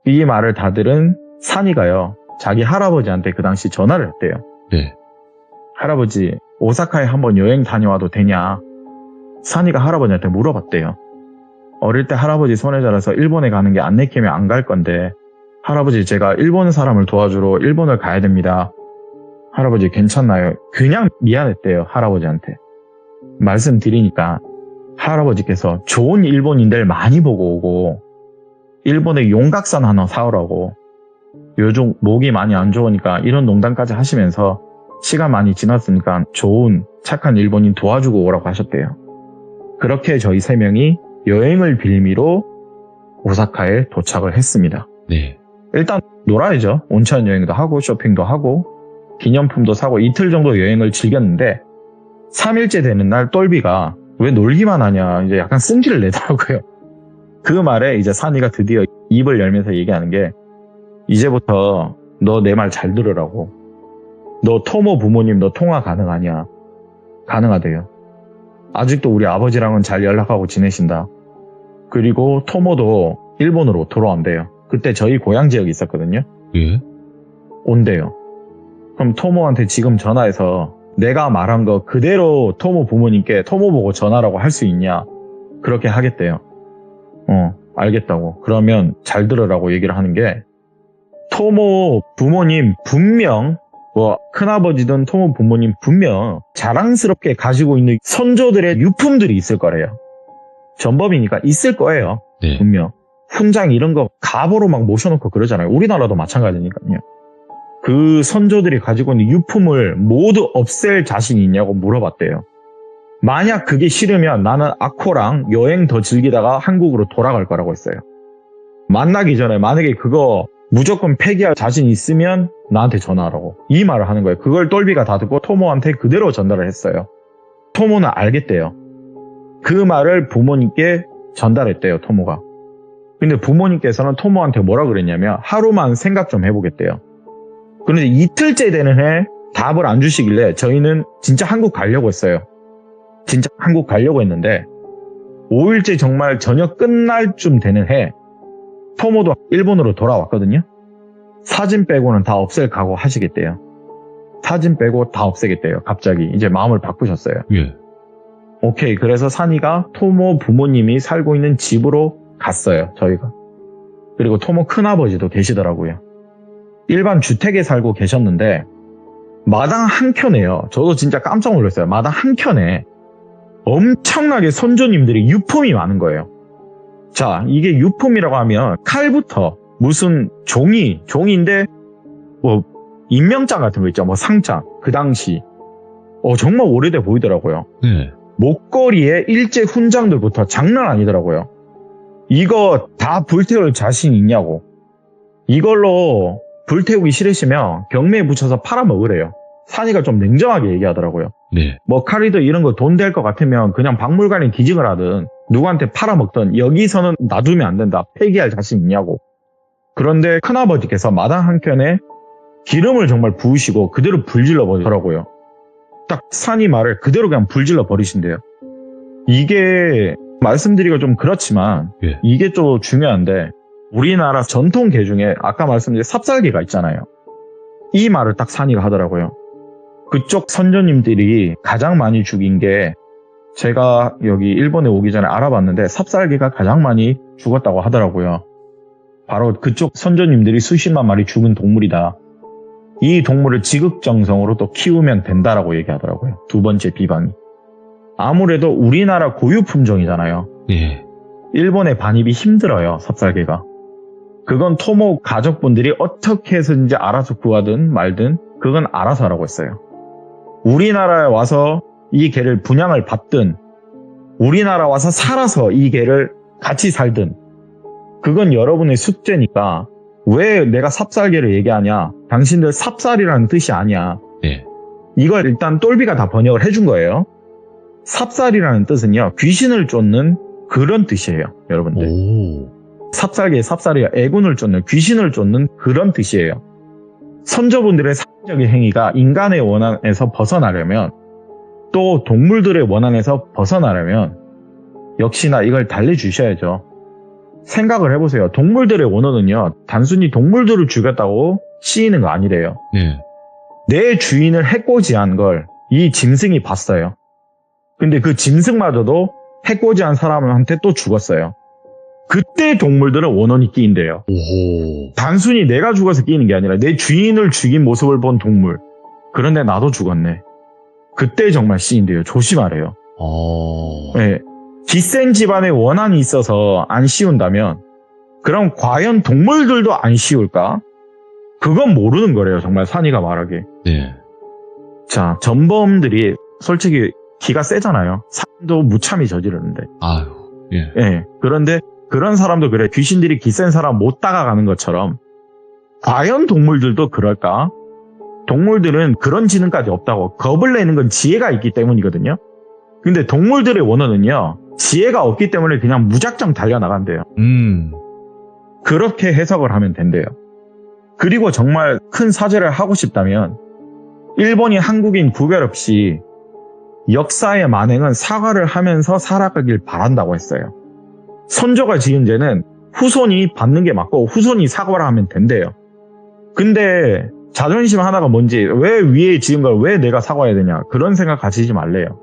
이 말을 다 들은 산이가요, 자기 할아버지한테 그 당시 전화를 했대요. 네. 할아버지, 오사카에 한번 여행 다녀와도 되냐? 산이가 할아버지한테 물어봤대요. 어릴 때 할아버지 손에 자라서 일본에 가는 게 안 내키면 안 갈 건데 할아버지 제가 일본 사람을 도와주러 일본을 가야 됩니다. 할아버지 괜찮나요? 그냥 미안했대요, 할아버지한테. 말씀드리니까 할아버지께서 좋은 일본인들 많이 보고 오고 일본의 용각산 하나 사오라고, 요즘 목이 많이 안 좋으니까 이런 농담까지 하시면서 시간 많이 지났으니까 좋은 착한 일본인 도와주고 오라고 하셨대요. 그렇게 저희 3명이 여행을 빌미로 오사카에 도착을 했습니다. 네. 일단 놀아야죠. 온천 여행도 하고 쇼핑도 하고 기념품도 사고 이틀 정도 여행을 즐겼는데 3일째 되는 날 똘비가 왜 놀기만 하냐 이제 약간 쓴기를 내더라고요. 그 말에 이제 산이가 드디어 입을 열면서 얘기하는 게, 이제부터 너 내 말 잘 들으라고. 너 토모 부모님 너 통화 가능하냐? 가능하대요. 아직도 우리 아버지랑은 잘 연락하고 지내신다. 그리고 토모도 일본으로 돌아온대요. 그때 저희 고향 지역에 있었거든요. 예. 온대요. 그럼 토모한테 지금 전화해서 내가 말한 거 그대로 토모 부모님께 토모 보고 전화라고 할 수 있냐? 그렇게 하겠대요. 알겠다고. 그러면 잘 들으라고 얘기를 하는 게, 토모 부모님 분명 큰아버지든 토모 부모님 분명 자랑스럽게 가지고 있는 선조들의 유품들이 있을 거래요. 전범이니까 있을 거예요. 네. 분명. 훈장 이런 거 갑오로 막 모셔놓고 그러잖아요. 우리나라도 마찬가지니까요. 그 선조들이 가지고 있는 유품을 모두 없앨 자신이 있냐고 물어봤대요. 만약 그게 싫으면 나는 아코랑 여행 더 즐기다가 한국으로 돌아갈 거라고 했어요. 만나기 전에 만약에 그거 무조건 폐기할 자신 있으면 나한테 전화하라고 이 말을 하는 거예요. 그걸 똘비가 다 듣고 토모한테 그대로 전달을 했어요. 토모는 알겠대요. 그 말을 부모님께 전달했대요, 토모가. 근데 부모님께서는 토모한테 뭐라 그랬냐면 하루만 생각 좀 해보겠대요. 그런데 이틀째 되는 해 답을 안 주시길래 저희는 진짜 한국 가려고 했어요. 진짜 한국 가려고 했는데 5일째 정말 저녁 끝날 쯤 되는 해 토모도 일본으로 돌아왔거든요. 사진 빼고는 다 없앨 각오 하시겠대요. 사진 빼고 다 없애겠대요. 갑자기 이제 마음을 바꾸셨어요. 예. 오케이. 그래서 산이가 토모 부모님이 살고 있는 집으로 갔어요, 저희가. 그리고 토모 큰아버지도 계시더라고요. 일반 주택에 살고 계셨는데 마당 한켠에요. 저도 진짜 깜짝 놀랐어요. 마당 한켠에 엄청나게 선조님들이 유품이 많은 거예요. 자, 이게 유품이라고 하면 칼부터 무슨 종이인데 뭐 인명장 같은 거 있죠. 뭐 상장. 그 당시 정말 오래돼 보이더라고요. 네. 목걸이에 일제 훈장들부터 장난 아니더라고요. 이거 다 불태울 자신 있냐고. 이걸로 불태우기 싫으시면 경매에 붙여서 팔아먹으래요. 산이가 좀 냉정하게 얘기하더라고요. 네. 뭐 카리도 이런 거 돈 될 것 같으면 그냥 박물관에 기증을 하든 누구한테 팔아먹든 여기서는 놔두면 안 된다. 폐기할 자신 있냐고. 그런데 큰아버지께서 마당 한켠에 기름을 정말 부으시고 그대로 불질러 버리더라고요. 딱 산이 말을 그대로 그냥 불질러 버리신대요. 이게 말씀드리기가 좀 그렇지만 예. 이게 좀 중요한데 우리나라 전통계 중에 아까 말씀드린 삽살개가 있잖아요. 이 말을 딱 산이가 하더라고요. 그쪽 선조님들이 가장 많이 죽인 게 제가 여기 일본에 오기 전에 알아봤는데 삽살개가 가장 많이 죽었다고 하더라고요. 바로 그쪽 선조님들이 수십만 마리 죽은 동물이다. 이 동물을 지극정성으로 또 키우면 된다라고 얘기하더라고요. 두 번째 비방이. 아무래도 우리나라 고유 품종이잖아요. 예. 일본에 반입이 힘들어요, 삽살개가. 그건 토모 가족분들이 어떻게 해서든지 알아서 구하든 말든 그건 알아서 하라고 했어요. 우리나라에 와서 이 개를 분양을 받든 우리나라 와서 살아서 이 개를 같이 살든 그건 여러분의 숙제니까 왜 내가 삽살개를 얘기하냐? 당신들 삽살이라는 뜻이 아니야. 예. 이걸 일단 똘비가 다 번역을 해준 거예요. 삽살이라는 뜻은요, 귀신을 쫓는 그런 뜻이에요, 여러분들. 오. 삽살개, 삽살이가 애군을 쫓는, 귀신을 쫓는 그런 뜻이에요. 선조분들의 사회적인 행위가 인간의 원한에서 벗어나려면 또 동물들의 원한에서 벗어나려면 역시나 이걸 달래주셔야죠. 생각을 해보세요. 동물들의 원한은요, 단순히 동물들을 죽였다고 씌이는 거 아니래요. 예. 내 주인을 해코지한 걸 이 짐승이 봤어요. 근데 그 짐승마저도 해코지한 사람한테 또 죽었어요. 그때 동물들은 원한이 끼인대요. 오호. 단순히 내가 죽어서 끼이는 게 아니라 내 주인을 죽인 모습을 본 동물. 그런데 나도 죽었네. 그때 정말 씌인대요. 조심하래요. 네. 기센 집안에 원한이 있어서 안 씌운다면 그럼 과연 동물들도 안 씌울까? 그건 모르는 거래요. 정말 산이가 말하기에. 네. 자, 전범들이 솔직히 기가 세잖아요. 사람도 무참히 저지르는데. 아유. 예. 예. 그런데 그런 사람도 그래. 귀신들이 기센 사람 못 다가가는 것처럼 과연 동물들도 그럴까? 동물들은 그런 지능까지 없다고. 겁을 내는 건 지혜가 있기 때문이거든요. 근데 동물들의 원어는요, 지혜가 없기 때문에 그냥 무작정 달려나간대요. 그렇게 해석을 하면 된대요. 그리고 정말 큰 사죄를 하고 싶다면 일본이 한국인 구별 없이 역사의 만행은 사과를 하면서 살아가길 바란다고 했어요. 선조가 지은 죄는 후손이 받는 게 맞고 후손이 사과를 하면 된대요. 근데 자존심 하나가 뭔지, 왜 위에 지은 걸 왜 내가 사과해야 되냐, 그런 생각 가지지 말래요.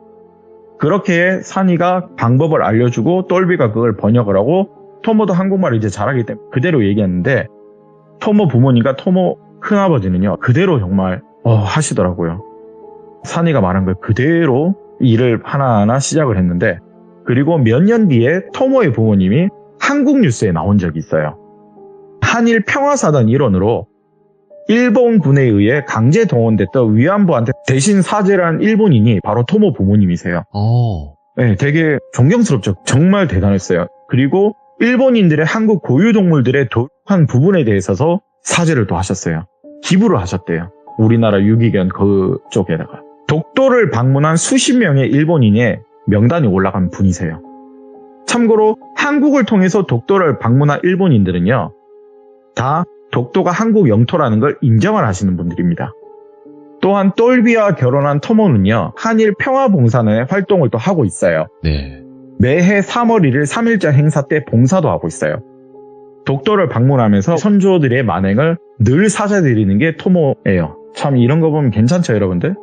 그렇게 산이가 방법을 알려주고 똘비가 그걸 번역을 하고 토모도 한국말을 이제 잘하기 때문에 그대로 얘기했는데 토모 부모님과 토모 큰아버지는요 그대로 정말 하시더라고요. 산이가 말한 걸 그대로 일을 하나하나 시작을 했는데, 그리고 몇 년 뒤에 토모의 부모님이 한국 뉴스에 나온 적이 있어요. 한일 평화사단 일원으로 일본군에 의해 강제 동원됐던 위안부한테 대신 사죄를 한 일본인이 바로 토모 부모님이세요. 네, 되게 존경스럽죠. 정말 대단했어요. 그리고 일본인들의 한국 고유동물들의 도륙한 부분에 대해서도 사죄를 또 하셨어요. 기부를 하셨대요. 우리나라 유기견 그쪽에다가. 독도를 방문한 수십 명의 일본인의 명단이 올라간 분이세요. 참고로 한국을 통해서 독도를 방문한 일본인들은요, 다 독도가 한국 영토라는 걸 인정을 하시는 분들입니다. 또한 똘비와 결혼한 토모는요, 한일 평화봉사의 활동을 또 하고 있어요. 네. 매해 3월 1일 3.1절 행사 때 봉사도 하고 있어요. 독도를 방문하면서 선조들의 만행을 늘 사죄드리는 게 토모예요. 참 이런 거 보면 괜찮죠, 여러분들?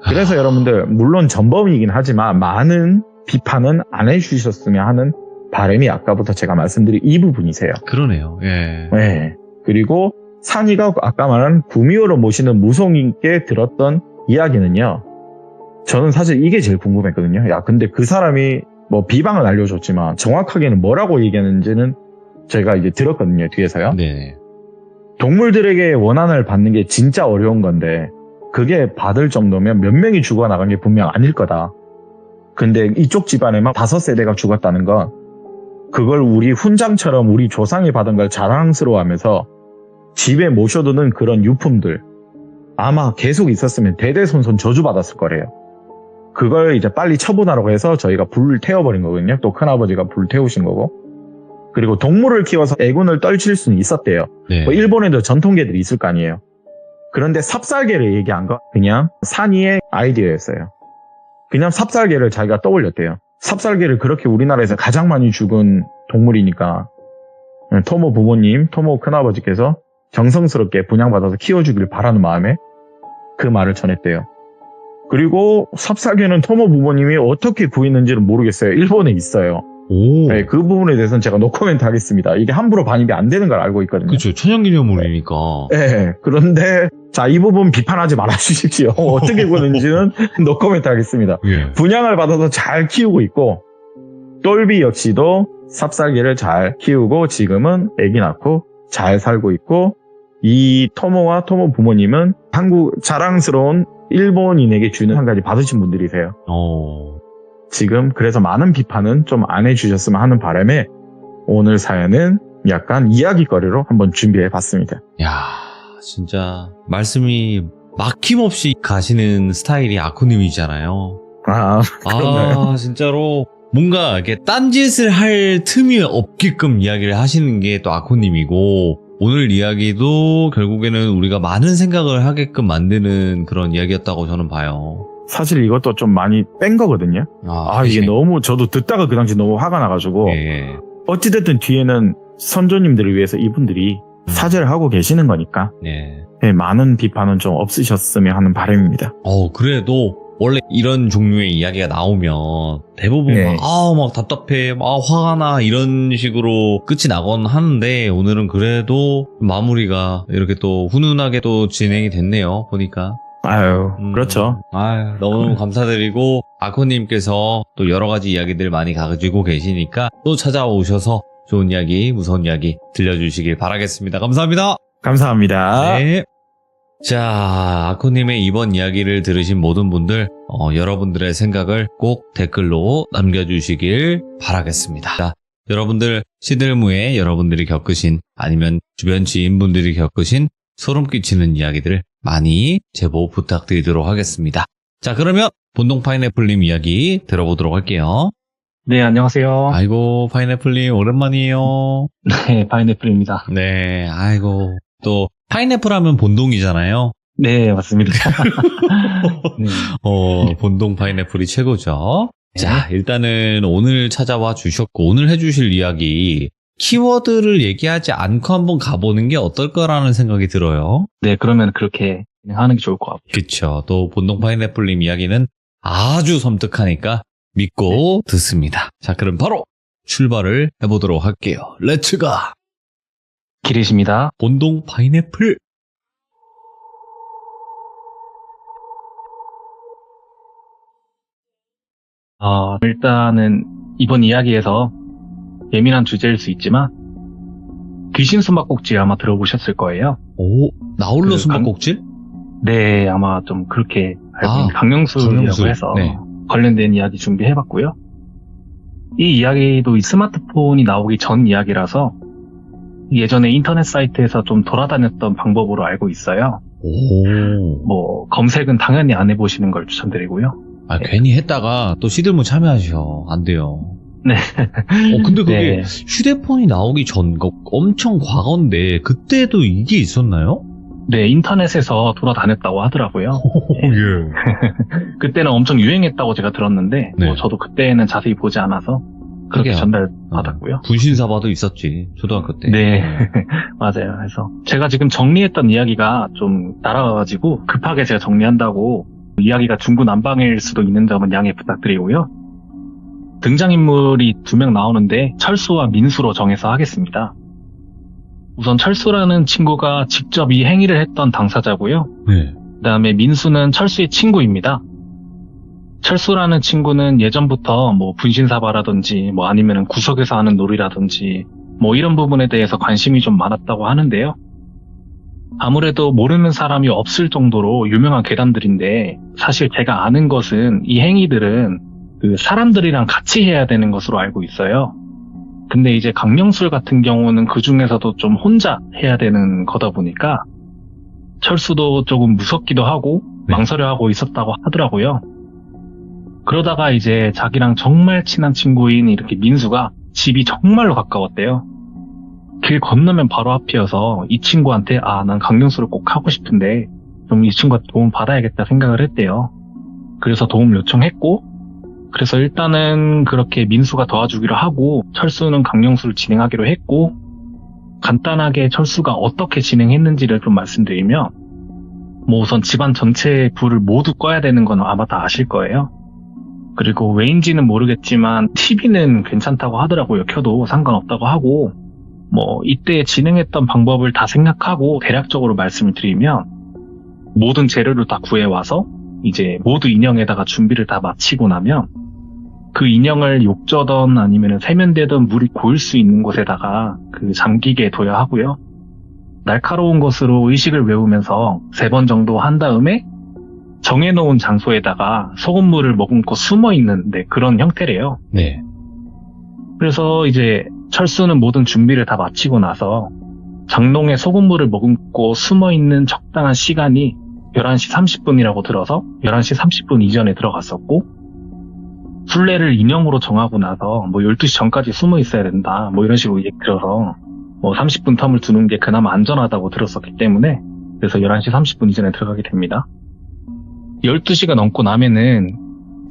그래서 여러분들, 물론 전범이긴 하지만 많은 비판은 안 해주셨으면 하는 바람이 아까부터 제가 말씀드린 이 부분이세요. 그러네요. 예. 네. 그리고 산이가 아까 말한 구미호로 모시는 무송인께 들었던 이야기는요, 저는 사실 이게 제일 궁금했거든요. 야, 근데 그 사람이 뭐 비방을 알려줬지만 정확하게는 뭐라고 얘기하는지는 제가 이제 들었거든요, 뒤에서요. 네. 동물들에게 원한을 받는 게 진짜 어려운 건데 그게 받을 정도면 몇 명이 죽어나간 게 분명 아닐 거다. 근데 이쪽 집안에만 5세대가 죽었다는 건 그걸 우리 훈장처럼 우리 조상이 받은 걸 자랑스러워하면서 집에 모셔두는 그런 유품들 아마 계속 있었으면 대대손손 저주받았을 거래요. 그걸 이제 빨리 처분하라고 해서 저희가 불을 태워버린 거거든요. 또 큰아버지가 불을 태우신 거고. 그리고 동물을 키워서 애군을 떨칠 수는 있었대요. 네. 뭐 일본에도 전통개들이 있을 거 아니에요. 그런데 삽살개를 얘기한 거 그냥 산이의 아이디어였어요. 그냥 삽살개를 자기가 떠올렸대요. 삽살개를 그렇게 우리나라에서 가장 많이 죽은 동물이니까 토모 부모님, 토모 큰아버지께서 정성스럽게 분양받아서 키워주길 바라는 마음에 그 말을 전했대요. 그리고 삽살개는 토모 부모님이 어떻게 구했는지는 모르겠어요. 일본에 있어요. 오. 네, 그 부분에 대해서는 제가 노코멘트 하겠습니다. 이게 함부로 반입이 안 되는 걸 알고 있거든요. 그쵸. 천연기념물이니까. 네, 그런데 자, 이 부분 비판하지 말아주십시오. 어떻게 구했는지는 노코멘트 하겠습니다. 예. 분양을 받아서 잘 키우고 있고 똘비 역시도 삽살개를 잘 키우고 지금은 아기 낳고 잘 살고 있고 이 토모와 토모 부모님은 한국 자랑스러운 일본인에게 주는 한 가지 받으신 분들이세요. 지금 그래서 많은 비판은 좀 안 해주셨으면 하는 바람에 오늘 사연은 약간 이야기거리로 한번 준비해봤습니다. 야, 진짜 말씀이 막힘없이 가시는 스타일이 아쿠님이잖아요. 그런가요? 진짜로 뭔가 이렇게 딴짓을 할 틈이 없게끔 이야기를 하시는 게 또 아쿠님이고 오늘 이야기도 결국에는 우리가 많은 생각을 하게끔 만드는 그런 이야기였다고 저는 봐요. 사실 이것도 좀 많이 뺀 거거든요. 이게 너무 저도 듣다가 그 당시 너무 화가 나가지고 예. 어찌됐든 뒤에는 선조님들을 위해서 이분들이 사죄를 하고 계시는 거니까 네. 네, 많은 비판은 좀 없으셨으면 하는 바람입니다. 그래도 원래 이런 종류의 이야기가 나오면 대부분 네. 막 답답해, 화가 나 이런 식으로 끝이 나곤 하는데 오늘은 그래도 마무리가 이렇게 또 훈훈하게 또 진행이 됐네요. 보니까. 그렇죠. 너무 감사드리고 아코님께서 또 여러 가지 이야기들 많이 가지고 계시니까 또 찾아오셔서 좋은 이야기, 무서운 이야기 들려주시길 바라겠습니다. 감사합니다. 감사합니다. 네. 자, 아코님의 이번 이야기를 들으신 모든 분들, 여러분들의 생각을 꼭 댓글로 남겨주시길 바라겠습니다. 자, 여러분들 시들무에 여러분들이 겪으신 아니면 주변 지인분들이 겪으신 소름 끼치는 이야기들 많이 제보 부탁드리도록 하겠습니다. 자, 그러면 본동 파인애플님 이야기 들어보도록 할게요. 네, 안녕하세요. 아이고, 파인애플님 오랜만이에요. 네, 파인애플입니다. 네, 아이고, 또 파인애플 하면 본동이잖아요. 네, 맞습니다. 네. 본동 파인애플이 최고죠. 네. 자, 일단은 오늘 찾아와 주셨고 오늘 해주실 이야기 키워드를 얘기하지 않고 한번 가보는 게 어떨까라는 생각이 들어요. 네, 그러면 그렇게 하는 게 좋을 것 같아요. 그쵸. 또 본동 파인애플님 이야기는 아주 섬뜩하니까 믿고 듣습니다. 자, 그럼 바로 출발을 해보도록 할게요. 렛츠가! 기리십니다. 본동 파인애플! 일단은 이번 이야기에서 예민한 주제일 수 있지만 귀신 숨바꼭질 아마 들어보셨을 거예요. 오, 나홀로 그 숨바꼭질? 네, 아마 좀 그렇게 알고 있는 강령술. 강령술이라고 해서 네. 관련된 이야기 준비해봤고요. 이 이야기도 이 스마트폰이 나오기 전 이야기라서 예전에 인터넷 사이트에서 좀 돌아다녔던 방법으로 알고 있어요. 오. 검색은 당연히 안 해보시는 걸 추천드리고요. 괜히 했다가 또 시들무 참여하셔. 안 돼요. 네. 근데 그게 네. 휴대폰이 나오기 전 엄청 과거인데 그때도 이게 있었나요? 네, 인터넷에서 돌아다녔다고 하더라고요. 예. 그때는 엄청 유행했다고 제가 들었는데 네. 저도 그때는 자세히 보지 않아서 그렇게 하게요. 전달받았고요. 분신사바도 있었지. 초등학교 때. 네, 맞아요. 그래서 제가 지금 정리했던 이야기가 좀 날아가가지고 급하게 제가 정리한다고 이야기가 중구난방일 수도 있는 점은 양해 부탁드리고요. 등장인물이 2명 나오는데 철수와 민수로 정해서 하겠습니다. 우선 철수라는 친구가 직접 이 행위를 했던 당사자고요. 네. 그 다음에 민수는 철수의 친구입니다. 철수라는 친구는 예전부터 분신사바라든지 아니면 구석에서 하는 놀이라든지 이런 부분에 대해서 관심이 좀 많았다고 하는데요. 아무래도 모르는 사람이 없을 정도로 유명한 괴담들인데 사실 제가 아는 것은 이 행위들은 그 사람들이랑 같이 해야 되는 것으로 알고 있어요. 근데 이제 강령술 같은 경우는 그 중에서도 좀 혼자 해야 되는 거다 보니까 철수도 조금 무섭기도 하고 망설여하고 있었다고 하더라고요. 그러다가 이제 자기랑 정말 친한 친구인 이렇게 민수가 집이 정말로 가까웠대요. 길 건너면 바로 앞이어서 이 친구한테 난 강령술을 꼭 하고 싶은데 좀 이 친구가 도움 받아야겠다 생각을 했대요. 그래서 도움 요청했고, 그래서 일단은 그렇게 민수가 도와주기로 하고, 철수는 강령수를 진행하기로 했고, 간단하게 철수가 어떻게 진행했는지를 좀 말씀드리면, 뭐 우선 집안 전체의 불을 모두 꺼야 되는 건 아마 다 아실 거예요. 그리고 왜인지는 모르겠지만 TV는 괜찮다고 하더라고요. 켜도 상관없다고 하고, 뭐 이때 진행했던 방법을 다 생각하고 대략적으로 말씀을 드리면, 모든 재료를 다 구해와서 이제 모두 인형에다가 준비를 다 마치고 나면 그 인형을 욕조든 아니면 세면대든 물이 고일 수 있는 곳에다가 그 잠기게 둬야 하고요. 날카로운 것으로 의식을 외우면서 3번 정도 한 다음에 정해놓은 장소에다가 소금물을 머금고 숨어있는 그런 형태래요. 네. 그래서 이제 철수는 모든 준비를 다 마치고 나서 장롱에 소금물을 머금고 숨어있는 적당한 시간이 11시 30분이라고 들어서 11시 30분 이전에 들어갔었고, 순례를 인형으로 정하고 나서 뭐 12시 전까지 숨어 있어야 된다 뭐 이런 식으로 얘기 들어서 뭐 30분 텀을 두는 게 그나마 안전하다고 들었었기 때문에, 그래서 11시 30분 이전에 들어가게 됩니다. 12시가 넘고 나면은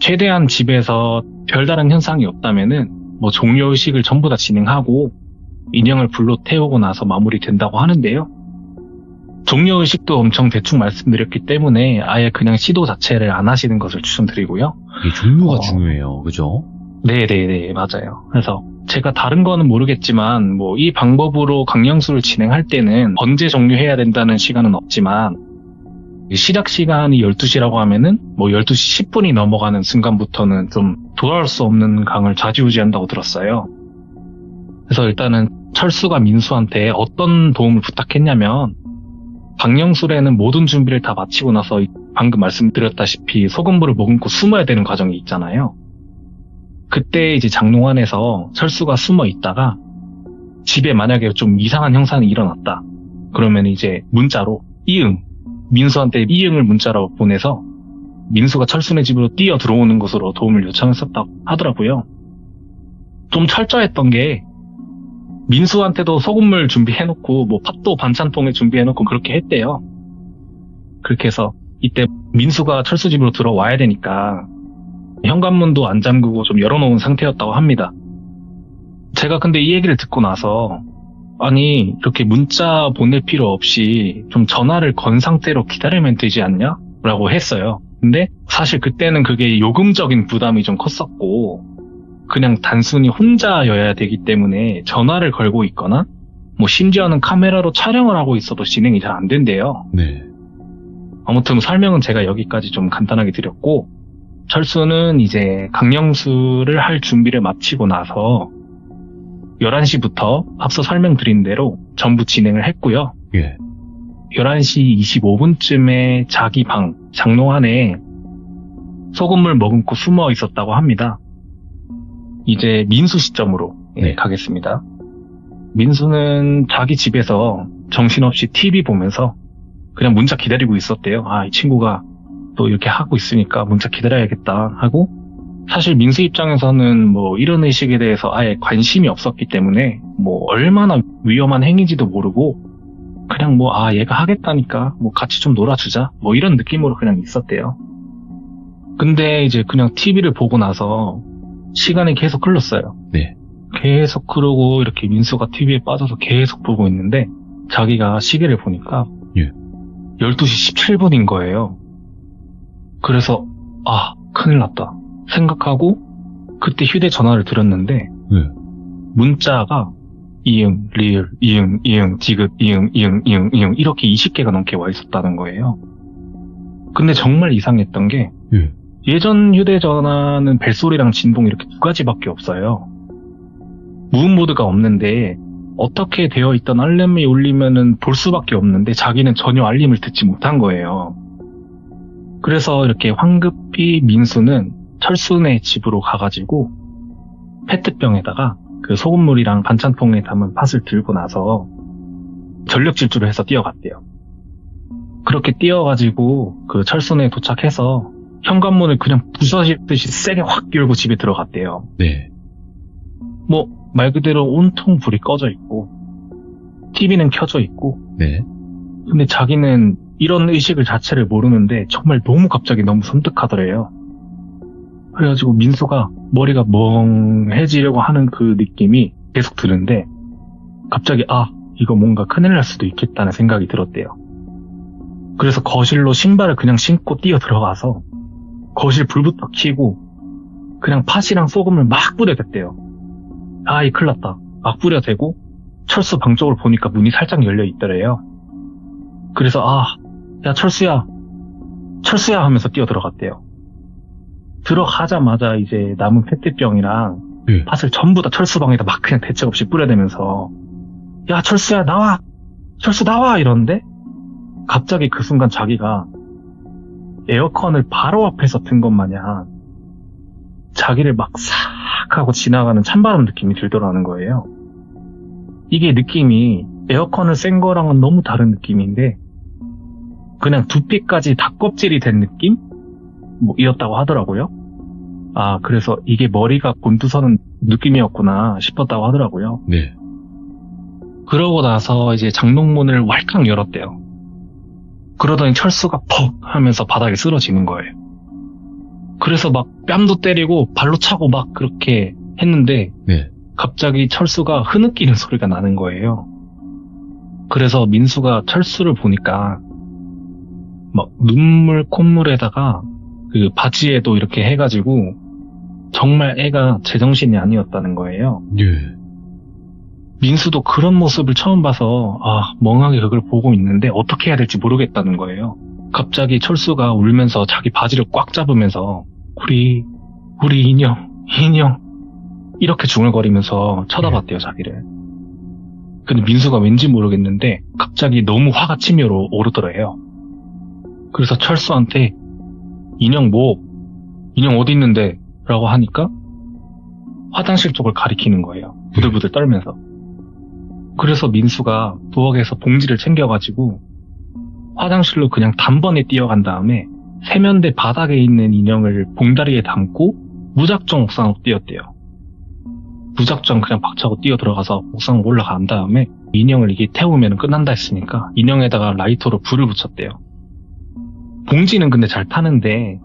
최대한 집에서 별다른 현상이 없다면은 뭐 종료의식을 전부 다 진행하고 인형을 불로 태우고 나서 마무리된다고 하는데요. 종료의식도 엄청 대충 말씀드렸기 때문에 아예 그냥 시도 자체를 안 하시는 것을 추천드리고요. 이게 종류가 중요해요. 그죠? 네네네, 맞아요. 그래서 제가 다른 거는 모르겠지만 뭐 이 방법으로 강령수를 진행할 때는 언제 종료해야 된다는 시간은 없지만, 시작 시간이 12시라고 하면은 뭐 12시 10분이 넘어가는 순간부터는 좀 돌아올 수 없는 강을 좌지우지한다고 들었어요. 그래서 일단은 철수가 민수한테 어떤 도움을 부탁했냐면, 강령술에는 모든 준비를 다 마치고 나서 방금 말씀드렸다시피 소금물을 머금고 숨어야 되는 과정이 있잖아요. 그때 이제 장롱 안에서 철수가 숨어 있다가 집에 만약에 좀 이상한 현상이 일어났다. 그러면 이제 문자로 이응, 민수한테 이응을 문자로 보내서 민수가 철수네 집으로 뛰어 들어오는 것으로 도움을 요청했었다고 하더라고요. 좀 철저했던 게, 민수한테도 소금물 준비해놓고 뭐 팥도 반찬통에 준비해놓고 그렇게 했대요. 그렇게 해서 이때 민수가 철수 집으로 들어와야 되니까 현관문도 안 잠그고 좀 열어놓은 상태였다고 합니다. 제가 근데 이 얘기를 듣고 나서, 아니 이렇게 문자 보낼 필요 없이 좀 전화를 건 상태로 기다리면 되지 않냐? 라고 했어요. 근데 사실 그때는 그게 요금적인 부담이 좀 컸었고, 그냥 단순히 혼자여야 되기 때문에 전화를 걸고 있거나 뭐 심지어는 카메라로 촬영을 하고 있어도 진행이 잘 안 된대요. 네. 아무튼 설명은 제가 여기까지 좀 간단하게 드렸고, 철수는 이제 강령수를 할 준비를 마치고 나서 11시부터 앞서 설명드린 대로 전부 진행을 했고요. 예. 11시 25분쯤에 자기 방, 장롱 안에 소금물 머금고 숨어 있었다고 합니다. 이제 민수 시점으로 네. 가겠습니다. 민수는 자기 집에서 정신없이 TV 보면서 그냥 문자 기다리고 있었대요. 아, 이 친구가 또 이렇게 하고 있으니까 문자 기다려야겠다 하고, 사실 민수 입장에서는 뭐 이런 의식에 대해서 아예 관심이 없었기 때문에 뭐 얼마나 위험한 행위인지도 모르고 그냥 뭐 얘가 하겠다니까 뭐 같이 좀 놀아주자 뭐 이런 느낌으로 그냥 있었대요. 근데 이제 그냥 TV를 보고 나서 시간이 계속 흘렀어요. 네. 계속 그러고 이렇게 민수가 TV에 빠져서 계속 보고 있는데 자기가 시계를 보니까 예. 12시 17분인 거예요. 그래서 큰일 났다 생각하고 그때 휴대전화를 들었는데 네. 문자가 이응, 리을, 이응, 이응, 지긋, 이응, 이응, 이응, 이응 이렇게 20개가 넘게 와 있었다는 거예요. 근데 정말 이상했던 게 예. 예전 휴대전화는 벨소리랑 진동 이렇게 2가지밖에 없어요. 무음 모드가 없는데 어떻게 되어 있던 알림이 울리면은 볼 수밖에 없는데 자기는 전혀 알림을 듣지 못한 거예요. 그래서 이렇게 황급히 민수는 철수네 집으로 가가지고 페트병에다가 그 소금물이랑 반찬통에 담은 팥을 들고 나서 전력 질주를 해서 뛰어갔대요. 그렇게 뛰어가지고 그 철수네에 도착해서 현관문을 그냥 부서지듯이 세게 확 열고 집에 들어갔대요. 네. 뭐 말 그대로 온통 불이 꺼져 있고 TV는 켜져 있고, 네. 근데 자기는 이런 의식을 자체를 모르는데 정말 너무 갑자기 너무 섬뜩하더래요. 그래가지고 민수가 머리가 멍해지려고 하는 그 느낌이 계속 드는데 갑자기 이거 뭔가 큰일 날 수도 있겠다는 생각이 들었대요. 그래서 거실로 신발을 그냥 신고 뛰어 들어가서 거실 불부터 켜고 그냥 팥이랑 소금을 막 뿌려댔대요. 이 큰일 났다. 막 뿌려대고 철수 방 쪽을 보니까 문이 살짝 열려 있더래요. 그래서 야 철수야 하면서 뛰어 들어갔대요. 들어가자마자 이제 남은 페트병이랑 예. 팥을 전부 다 철수 방에다 막 그냥 대책 없이 뿌려대면서 야 철수야 나와! 철수 나와! 이러는데 갑자기 그 순간 자기가 에어컨을 바로 앞에서 든 것 마냥 자기를 막 싹 하고 지나가는 찬바람 느낌이 들더라는 거예요. 이게 느낌이 에어컨을 센 거랑은 너무 다른 느낌인데 그냥 두피까지 닭껍질이 된 느낌? 이었다고 하더라고요. 그래서 이게 머리가 곤두서는 느낌이었구나 싶었다고 하더라고요. 네. 그러고 나서 이제 장롱문을 왈칵 열었대요. 그러더니 철수가 퍽 하면서 바닥에 쓰러지는 거예요. 그래서 막 뺨도 때리고 발로 차고 막 그렇게 했는데 네. 갑자기 철수가 흐느끼는 소리가 나는 거예요. 그래서 민수가 철수를 보니까 막 눈물 콧물에다가 그 바지에도 이렇게 해가지고 정말 애가 제정신이 아니었다는 거예요. 예. 민수도 그런 모습을 처음 봐서 멍하게 그걸 보고 있는데 어떻게 해야 될지 모르겠다는 거예요. 갑자기 철수가 울면서 자기 바지를 꽉 잡으면서 우리 인형 이렇게 중얼거리면서 쳐다봤대요 자기를. 근데 민수가 왠지 모르겠는데 갑자기 너무 화가 치밀어 오르더래요. 그래서 철수한테 인형 어디 있는데? 라고 하니까 화장실 쪽을 가리키는 거예요. 부들부들 떨면서. 그래서 민수가 부엌에서 봉지를 챙겨가지고 화장실로 그냥 단번에 뛰어간 다음에 세면대 바닥에 있는 인형을 봉다리에 담고 무작정 옥상으로 뛰었대요. 무작정 그냥 박차고 뛰어 들어가서 옥상 올라간 다음에 인형을 이게 태우면 끝난다 했으니까 인형에다가 라이터로 불을 붙였대요. 봉지는 근데 잘 타는데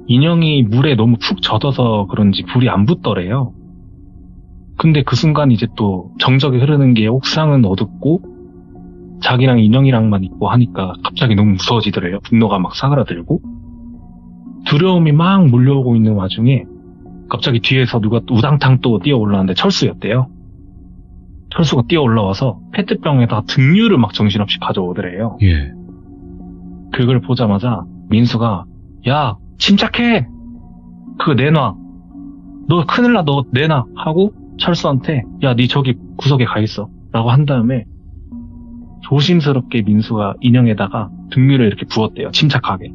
인형이 물에 너무 푹 젖어서 그런지 불이 안 붙더래요. 근데 그 순간 이제 또 정적이 흐르는 게 옥상은 어둡고 자기랑 인형이랑만 있고 하니까 갑자기 너무 무서워지더래요. 분노가 막 사그라들고 두려움이 막 몰려오고 있는 와중에 갑자기 뒤에서 누가 우당탕 또 뛰어 올라왔는데 철수였대요. 철수가 뛰어 올라와서 페트병에다 등유를 막 정신없이 가져오더래요. 예. 그걸 보자마자 민수가 야 침착해 그거 내놔 너 큰일 나 너 내놔 하고 철수한테 야 니 저기 구석에 가 있어 라고 한 다음에 조심스럽게 민수가 인형에다가 등유를 이렇게 부었대요. 침착하게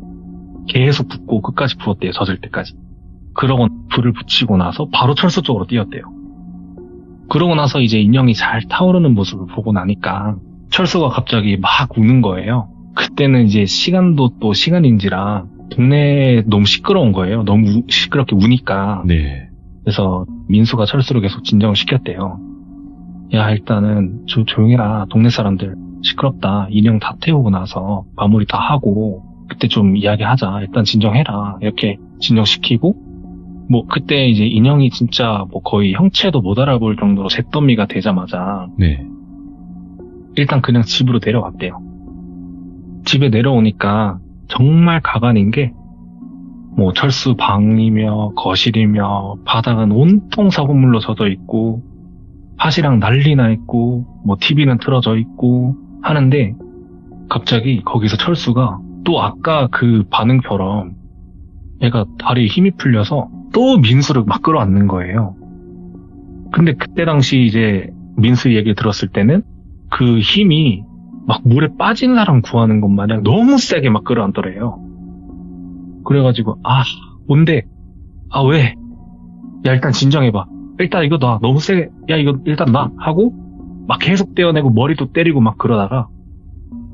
계속 붓고 끝까지 부었대요. 젖을 때까지. 그러고 불을 붙이고 나서 바로 철수 쪽으로 뛰었대요. 그러고 나서 이제 인형이 잘 타오르는 모습을 보고 나니까 철수가 갑자기 막 우는 거예요. 그때는 이제 시간도 또 시간인지라 동네에 너무 시끄러운 거예요. 너무 시끄럽게 우니까. 네. 그래서 민수가 철수를 계속 진정을 시켰대요. 야 일단은 조용해라. 동네 사람들 시끄럽다. 인형 다 태우고 나서 마무리 다 하고 그때 좀 이야기하자. 일단 진정해라. 이렇게 진정시키고 그때 이제 인형이 진짜 거의 형체도 못 알아볼 정도로 잿더미가 되자마자 네. 일단 그냥 집으로 내려갔대요. 집에 내려오니까 정말 가관인 게 철수 방이며 거실이며 바닥은 온통 사고물로 젖어 있고 팥이랑 난리나 있고 TV는 틀어져 있고 하는데 갑자기 거기서 철수가 또 아까 그 반응처럼 얘가 다리에 힘이 풀려서 또 민수를 막 끌어안는 거예요. 근데 그때 당시 이제 민수 얘기를 들었을 때는 그 힘이 막 물에 빠진 사람 구하는 것 마냥 너무 세게 막 끌어안더래요. 그래가지고 뭔데? 왜? 야 일단 진정해봐. 일단 이거 놔. 너무 세게. 야 이거 일단 놔. 하고 막 계속 떼어내고 머리도 때리고 막 그러다가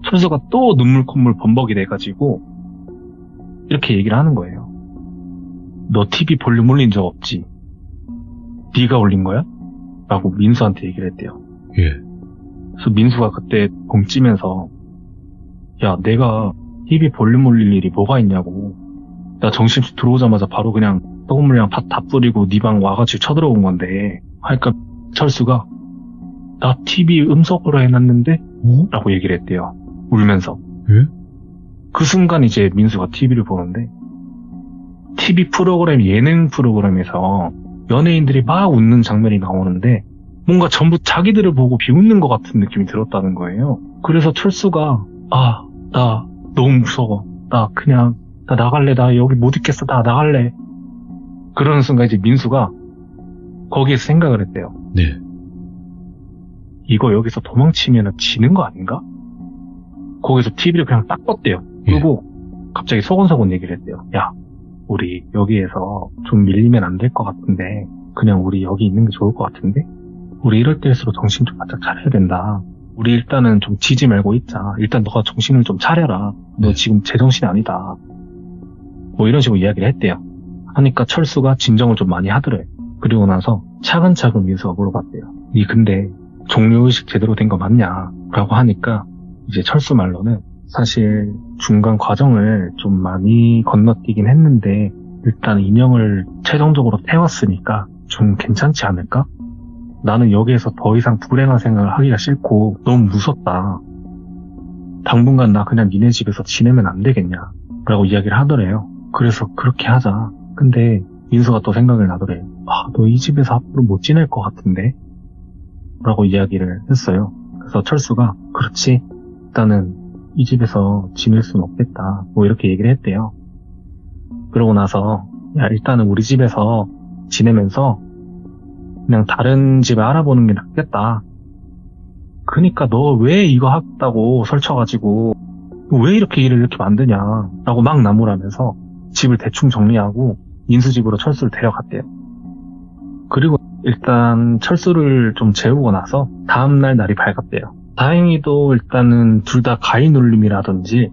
철수가 또 눈물 콧물 범벅이 돼가지고 이렇게 얘기를 하는 거예요. 너 TV 볼륨 올린 적 없지? 네가 올린 거야? 라고 민수한테 얘기를 했대요. 예. 그래서 민수가 그때 공 찌면서 야, 내가 TV 볼륨 올릴 일이 뭐가 있냐고. 나 정신없이 들어오자마자 바로 그냥 썩은 물량 다 뿌리고 네 방 와가지고 쳐들어온 건데. 하니까 철수가 나 TV 음성으로 해놨는데? 어? 라고 얘기를 했대요. 울면서. 예? 그 순간 이제 민수가 TV를 보는데 TV 프로그램, 예능 프로그램에서 연예인들이 막 웃는 장면이 나오는데 뭔가 전부 자기들을 보고 비웃는 것 같은 느낌이 들었다는 거예요. 그래서 철수가 나 너무 무서워. 나 나갈래. 나 여기 못 있겠어. 나 나갈래. 그러는 순간 이제 민수가 거기에서 생각을 했대요. 네. 이거 여기서 도망치면 지는 거 아닌가? 거기서 TV를 그냥 딱 껐대요. 그리고 갑자기 소곤소곤 얘기를 했대요. 야, 우리 여기에서 좀 밀리면 안 될 것 같은데 그냥 우리 여기 있는 게 좋을 것 같은데? 우리 이럴 때일수록 정신 좀 바짝 차려야 된다. 우리 일단은 좀 지지 말고 있자. 일단 너가 정신을 좀 차려라. 너 지금 제정신이 아니다. 뭐 이런 식으로 이야기를 했대요. 하니까 철수가 진정을 좀 많이 하더래요. 그리고 나서 차근차근 민수가 물어봤대요. 니 근데 종료의식 제대로 된 거 맞냐? 라고 하니까 이제 철수 말로는 사실 중간 과정을 좀 많이 건너뛰긴 했는데 일단 인형을 최종적으로 태웠으니까 좀 괜찮지 않을까? 나는 여기에서 더 이상 불행한 생각을 하기가 싫고 너무 무섭다. 당분간 나 그냥 니네 집에서 지내면 안 되겠냐? 라고 이야기를 하더래요. 그래서 그렇게 하자. 근데 민수가 또 생각을 나더래요. 너 이 집에서 앞으로 못 지낼 것 같은데? 라고 이야기를 했어요. 그래서 철수가 그렇지. 일단은 이 집에서 지낼 순 없겠다. 뭐 이렇게 얘기를 했대요. 그러고 나서 야 일단은 우리 집에서 지내면서 그냥 다른 집을 알아보는 게 낫겠다. 그니까 너 왜 이거 했다고 설쳐가지고 왜 이렇게 일을 이렇게 만드냐 라고 막 나무라면서 집을 대충 정리하고 민수 집으로 철수를 데려갔대요. 그리고 일단 철수를 좀 재우고 나서 다음날 날이 밝았대요. 다행히도 일단은 둘 다 가위 눌림이라든지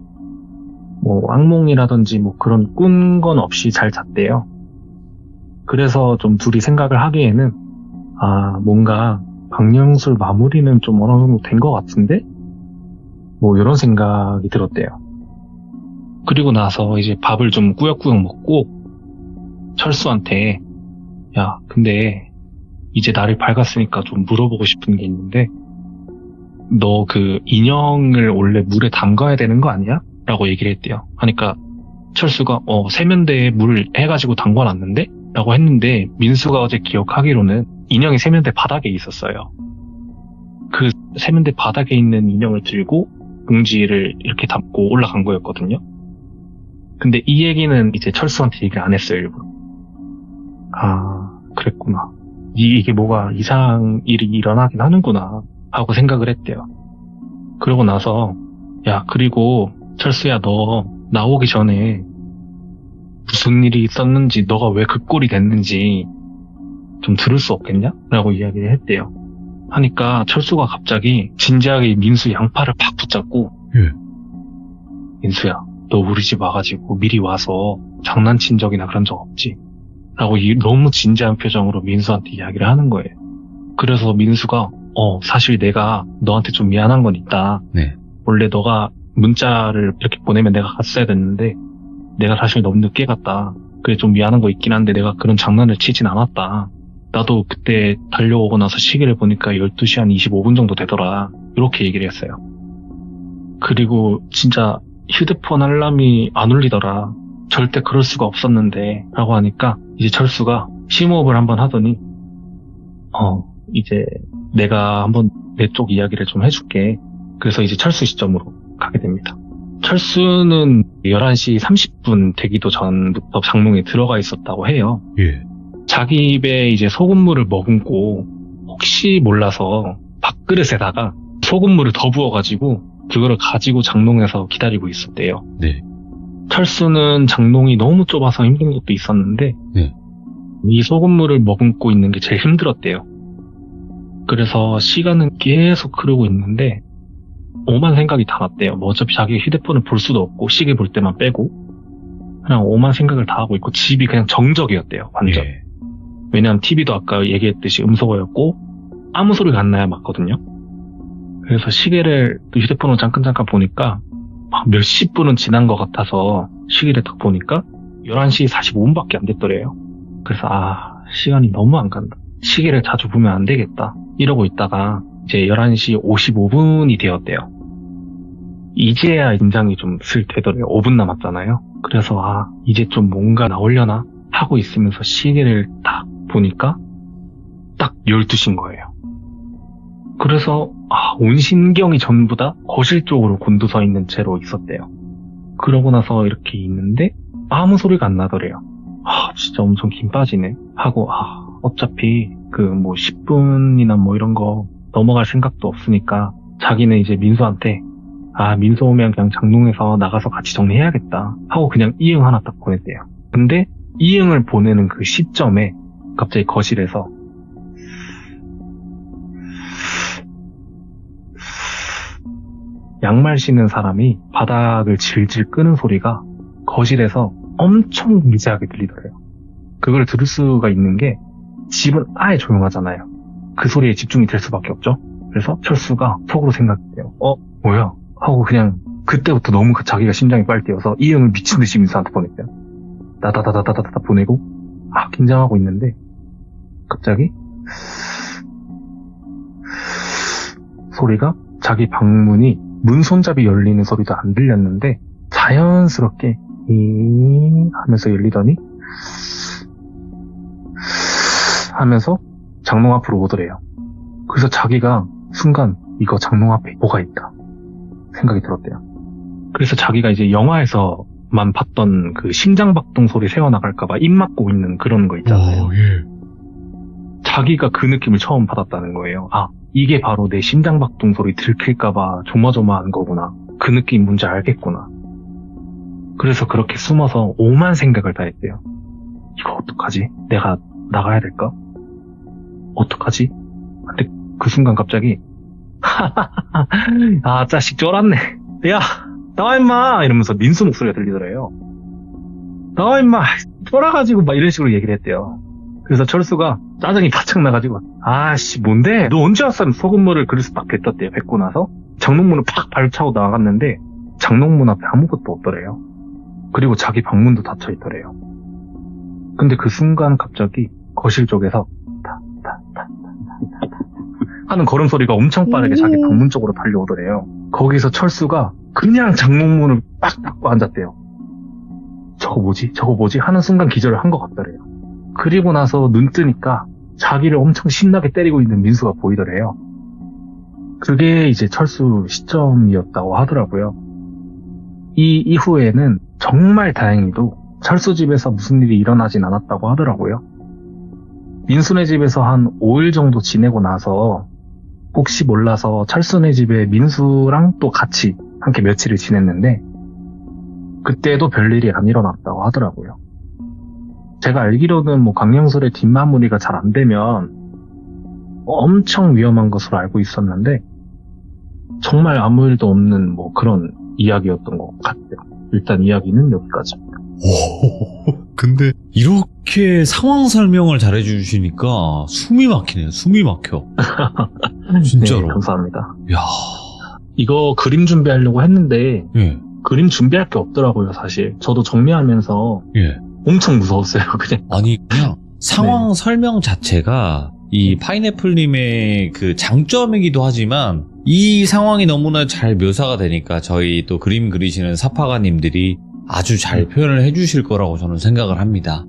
뭐 악몽이라든지 뭐 그런 꾼 건 없이 잘 잤대요. 그래서 좀 둘이 생각을 하기에는 뭔가 박영술 마무리는 좀 어느 정도 된 것 같은데? 뭐 이런 생각이 들었대요. 그리고 나서 이제 밥을 좀 꾸역꾸역 먹고 철수한테 야 근데 이제 날이 밝았으니까 좀 물어보고 싶은 게 있는데 너 그 인형을 원래 물에 담가야 되는 거 아니야? 라고 얘기를 했대요. 하니까 철수가 세면대에 물 해가지고 담궈놨는데? 라고 했는데 민수가 어제 기억하기로는 인형이 세면대 바닥에 있었어요. 그 세면대 바닥에 있는 인형을 들고 봉지를 이렇게 담고 올라간 거였거든요. 근데 이 얘기는 이제 철수한테 얘기를 안 했어요, 일부러. 그랬구나. 이게 뭐가 이상한 일이 일어나긴 하는구나 하고 생각을 했대요. 그러고 나서 야 그리고 철수야 너 나오기 전에 무슨 일이 있었는지 너가 왜 그 꼴이 됐는지 좀 들을 수 없겠냐? 라고 이야기를 했대요. 하니까 철수가 갑자기 진지하게 민수 양팔을 팍 붙잡고 민수야 너 우리 집 와가지고 미리 와서 장난친 적이나 그런 적 없지? 라고 너무 진지한 표정으로 민수한테 이야기를 하는 거예요. 그래서 민수가 사실 내가 너한테 좀 미안한 건 있다. 네. 원래 너가 문자를 이렇게 보내면 내가 갔어야 됐는데 내가 사실 너무 늦게 갔다. 그래 좀 미안한 거 있긴 한데 내가 그런 장난을 치진 않았다. 나도 그때 달려오고 나서 시계를 보니까 12시 한 25분 정도 되더라. 이렇게 얘기를 했어요. 그리고 진짜 휴대폰 알람이 안 울리더라. 절대 그럴 수가 없었는데 라고 하니까 이제 철수가 심호흡을 한번 하더니 이제 내가 한번 내 쪽 이야기를 좀 해줄게. 그래서 이제 철수 시점으로 가게 됩니다. 철수는 11시 30분 되기도 전부터 장롱에 들어가 있었다고 해요. 예. 자기 입에 이제 소금물을 머금고 혹시 몰라서 밥그릇에다가 소금물을 더 부어가지고 그거를 가지고 장롱에서 기다리고 있었대요. 네. 철수는 장롱이 너무 좁아서 힘든 것도 있었는데 네. 이 소금물을 머금고 있는 게 제일 힘들었대요. 그래서 시간은 계속 흐르고 있는데 오만 생각이 다 났대요. 뭐 어차피 자기 휴대폰을 볼 수도 없고 시계 볼 때만 빼고 그냥 오만 생각을 다 하고 있고 집이 그냥 정적이었대요. 완전. 예. 왜냐하면 TV도 아까 얘기했듯이 음소거였고 아무 소리가 안 나야 맞거든요. 그래서 시계를 또 휴대폰으로 잠깐 보니까 몇십 분은 지난 것 같아서 시계를 딱 보니까 11시 45분밖에 안 됐더래요. 그래서 시간이 너무 안 간다. 시계를 자주 보면 안 되겠다. 이러고 있다가 이제 11시 55분이 되었대요. 이제야 긴장이 좀 슬 되더래요. 5분 남았잖아요. 그래서 이제 좀 뭔가 나오려나 하고 있으면서 시계를 딱 보니까 딱 12시인 거예요. 그래서 온 신경이 전부 다 거실 쪽으로 곤두서 있는 채로 있었대요. 그러고 나서 이렇게 있는데 아무 소리가 안 나더래요. 진짜 엄청 긴 빠지네 하고 어차피 그 뭐 10분이나 뭐 이런 거 넘어갈 생각도 없으니까 자기는 이제 민수한테 민수 오면 그냥 장롱에서 나가서 같이 정리해야겠다 하고 그냥 이응 하나 딱 보냈대요. 근데 이응을 보내는 그 시점에 갑자기 거실에서 양말 신는 사람이 바닥을 질질 끄는 소리가 거실에서 엄청 미세하게 들리더래요. 그걸 들을 수가 있는 게 집은 아예 조용하잖아요. 그 소리에 집중이 될 수밖에 없죠. 그래서 철수가 속으로 생각해요. 뭐야? 하고 그냥 그때부터 너무 자기가 심장이 빨리 뛰어서 이응을 미친 듯이 민수한테 보냈대요. 다다다다다다 보내고 긴장하고 있는데 갑자기 소리가 자기 방문이 문 손잡이 열리는 소리도 안 들렸는데 자연스럽게 하면서 열리더니 하면서 장롱 앞으로 오더래요. 그래서 자기가 순간 이거 장롱 앞에 뭐가 있다 생각이 들었대요. 그래서 자기가 이제 영화에서만 봤던 그 심장박동 소리 새어나갈까봐 입 막고 있는 그런 거 있잖아요. 예. 자기가 그 느낌을 처음 받았다는 거예요. 이게 바로 내 심장박동 소리 들킬까봐 조마조마한 거구나. 그 느낌 뭔지 알겠구나. 그래서 그렇게 숨어서 오만 생각을 다 했대요. 이거 어떡하지? 내가 나가야 될까? 어떡하지? 근데 그 순간 갑자기 자식 쫄았네. 야 나와 임마 이러면서 민수 목소리가 들리더래요. 나와 임마 쫄아가지고 막 이런 식으로 얘기를 했대요. 그래서 철수가 짜증이 바짝 나가지고 뭔데? 너 언제 왔어? 소금물을 그릇에 딱 뱉었대요. 뱉고 나서 장롱문을 팍 발차고 나갔는데 장롱문 앞에 아무것도 없더래요. 그리고 자기 방문도 닫혀있더래요. 근데 그 순간 갑자기 거실 쪽에서 하는 걸음소리가 엄청 빠르게 자기 방문 쪽으로 달려오더래요. 거기서 철수가 그냥 장롱문을 빡 닫고 앉았대요. 저거 뭐지? 하는 순간 기절을 한 것 같더래요. 그리고 나서 눈 뜨니까 자기를 엄청 신나게 때리고 있는 민수가 보이더래요. 그게 이제 철수 시점이었다고 하더라고요. 이 이후에는 정말 다행히도 철수 집에서 무슨 일이 일어나진 않았다고 하더라고요. 민수네 집에서 한 5일 정도 지내고 나서 혹시 몰라서 철수네 집에 민수랑 또 같이 함께 며칠을 지냈는데 그때도 별일이 안 일어났다고 하더라고요. 제가 알기로는 뭐 강령술의 뒷마무리가 잘 안 되면 엄청 위험한 것으로 알고 있었는데 정말 아무 일도 없는 뭐 그런 이야기였던 것 같아요. 일단 이야기는 여기까지입니다. 근데 이렇게 상황 설명을 잘해주시니까 숨이 막히네요. 숨이 막혀. 진짜로. 네, 감사합니다. 야, 이거 그림 준비하려고 했는데 예, 그림 준비할 게 없더라고요. 사실 저도 정리하면서 예. 엄청 무서웠어요. 그냥 아니 그냥 상황 네. 설명 자체가 이 파인애플님의 그 장점이기도 하지만 이 상황이 너무나 잘 묘사가 되니까 저희 또 그림 그리시는 사파가님들이 아주 잘 표현을 해주실 거라고 저는 생각을 합니다.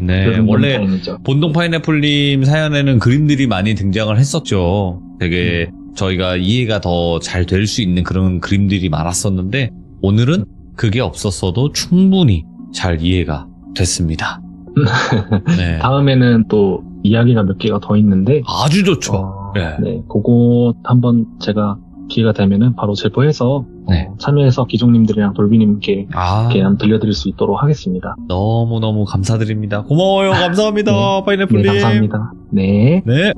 네, 그런 원래 영상이죠. 본동 파인애플님 사연에는 그림들이 많이 등장을 했었죠. 되게 저희가 이해가 더 잘 될 수 있는 그런 그림들이 많았었는데 오늘은 그게 없었어도 충분히 잘 이해가 됐습니다. 네. 다음에는 또 이야기가 몇 개가 더 있는데 아주 좋죠. 네. 네, 그거 한번 제가 기회가 되면은 바로 제보해서 네. 참여해서 기종님들이랑 돌비님께 이렇게 한번 들려드릴 수 있도록 하겠습니다. 너무너무 감사드립니다. 고마워요. 감사합니다. 네. 파인애플님. 네, 감사합니다. 네. 네.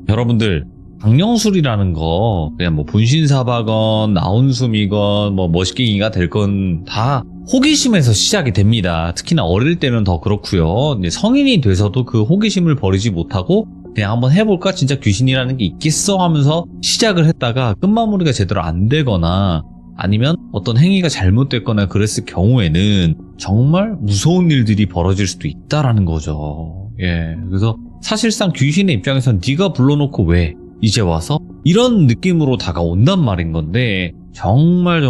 여러분들, 강령술이라는 거, 그냥 뭐 분신사바건, 나온숨이건, 뭐 머시갱이가 될 건 다 호기심에서 시작이 됩니다. 특히나 어릴 때는 더 그렇고요. 이제 성인이 돼서도 그 호기심을 버리지 못하고 그냥 한번 해볼까? 진짜 귀신이라는 게 있겠어? 하면서 시작을 했다가 끝마무리가 제대로 안 되거나 아니면 어떤 행위가 잘못됐거나 그랬을 경우에는 정말 무서운 일들이 벌어질 수도 있다라는 거죠. 예, 그래서 사실상 귀신의 입장에선 네가 불러놓고 왜 이제 와서 이런 느낌으로 다가온단 말인 건데 정말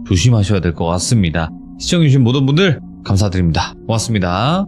조심하셔야 될 것 같습니다. 시청해주신 모든 분들 감사드립니다. 고맙습니다.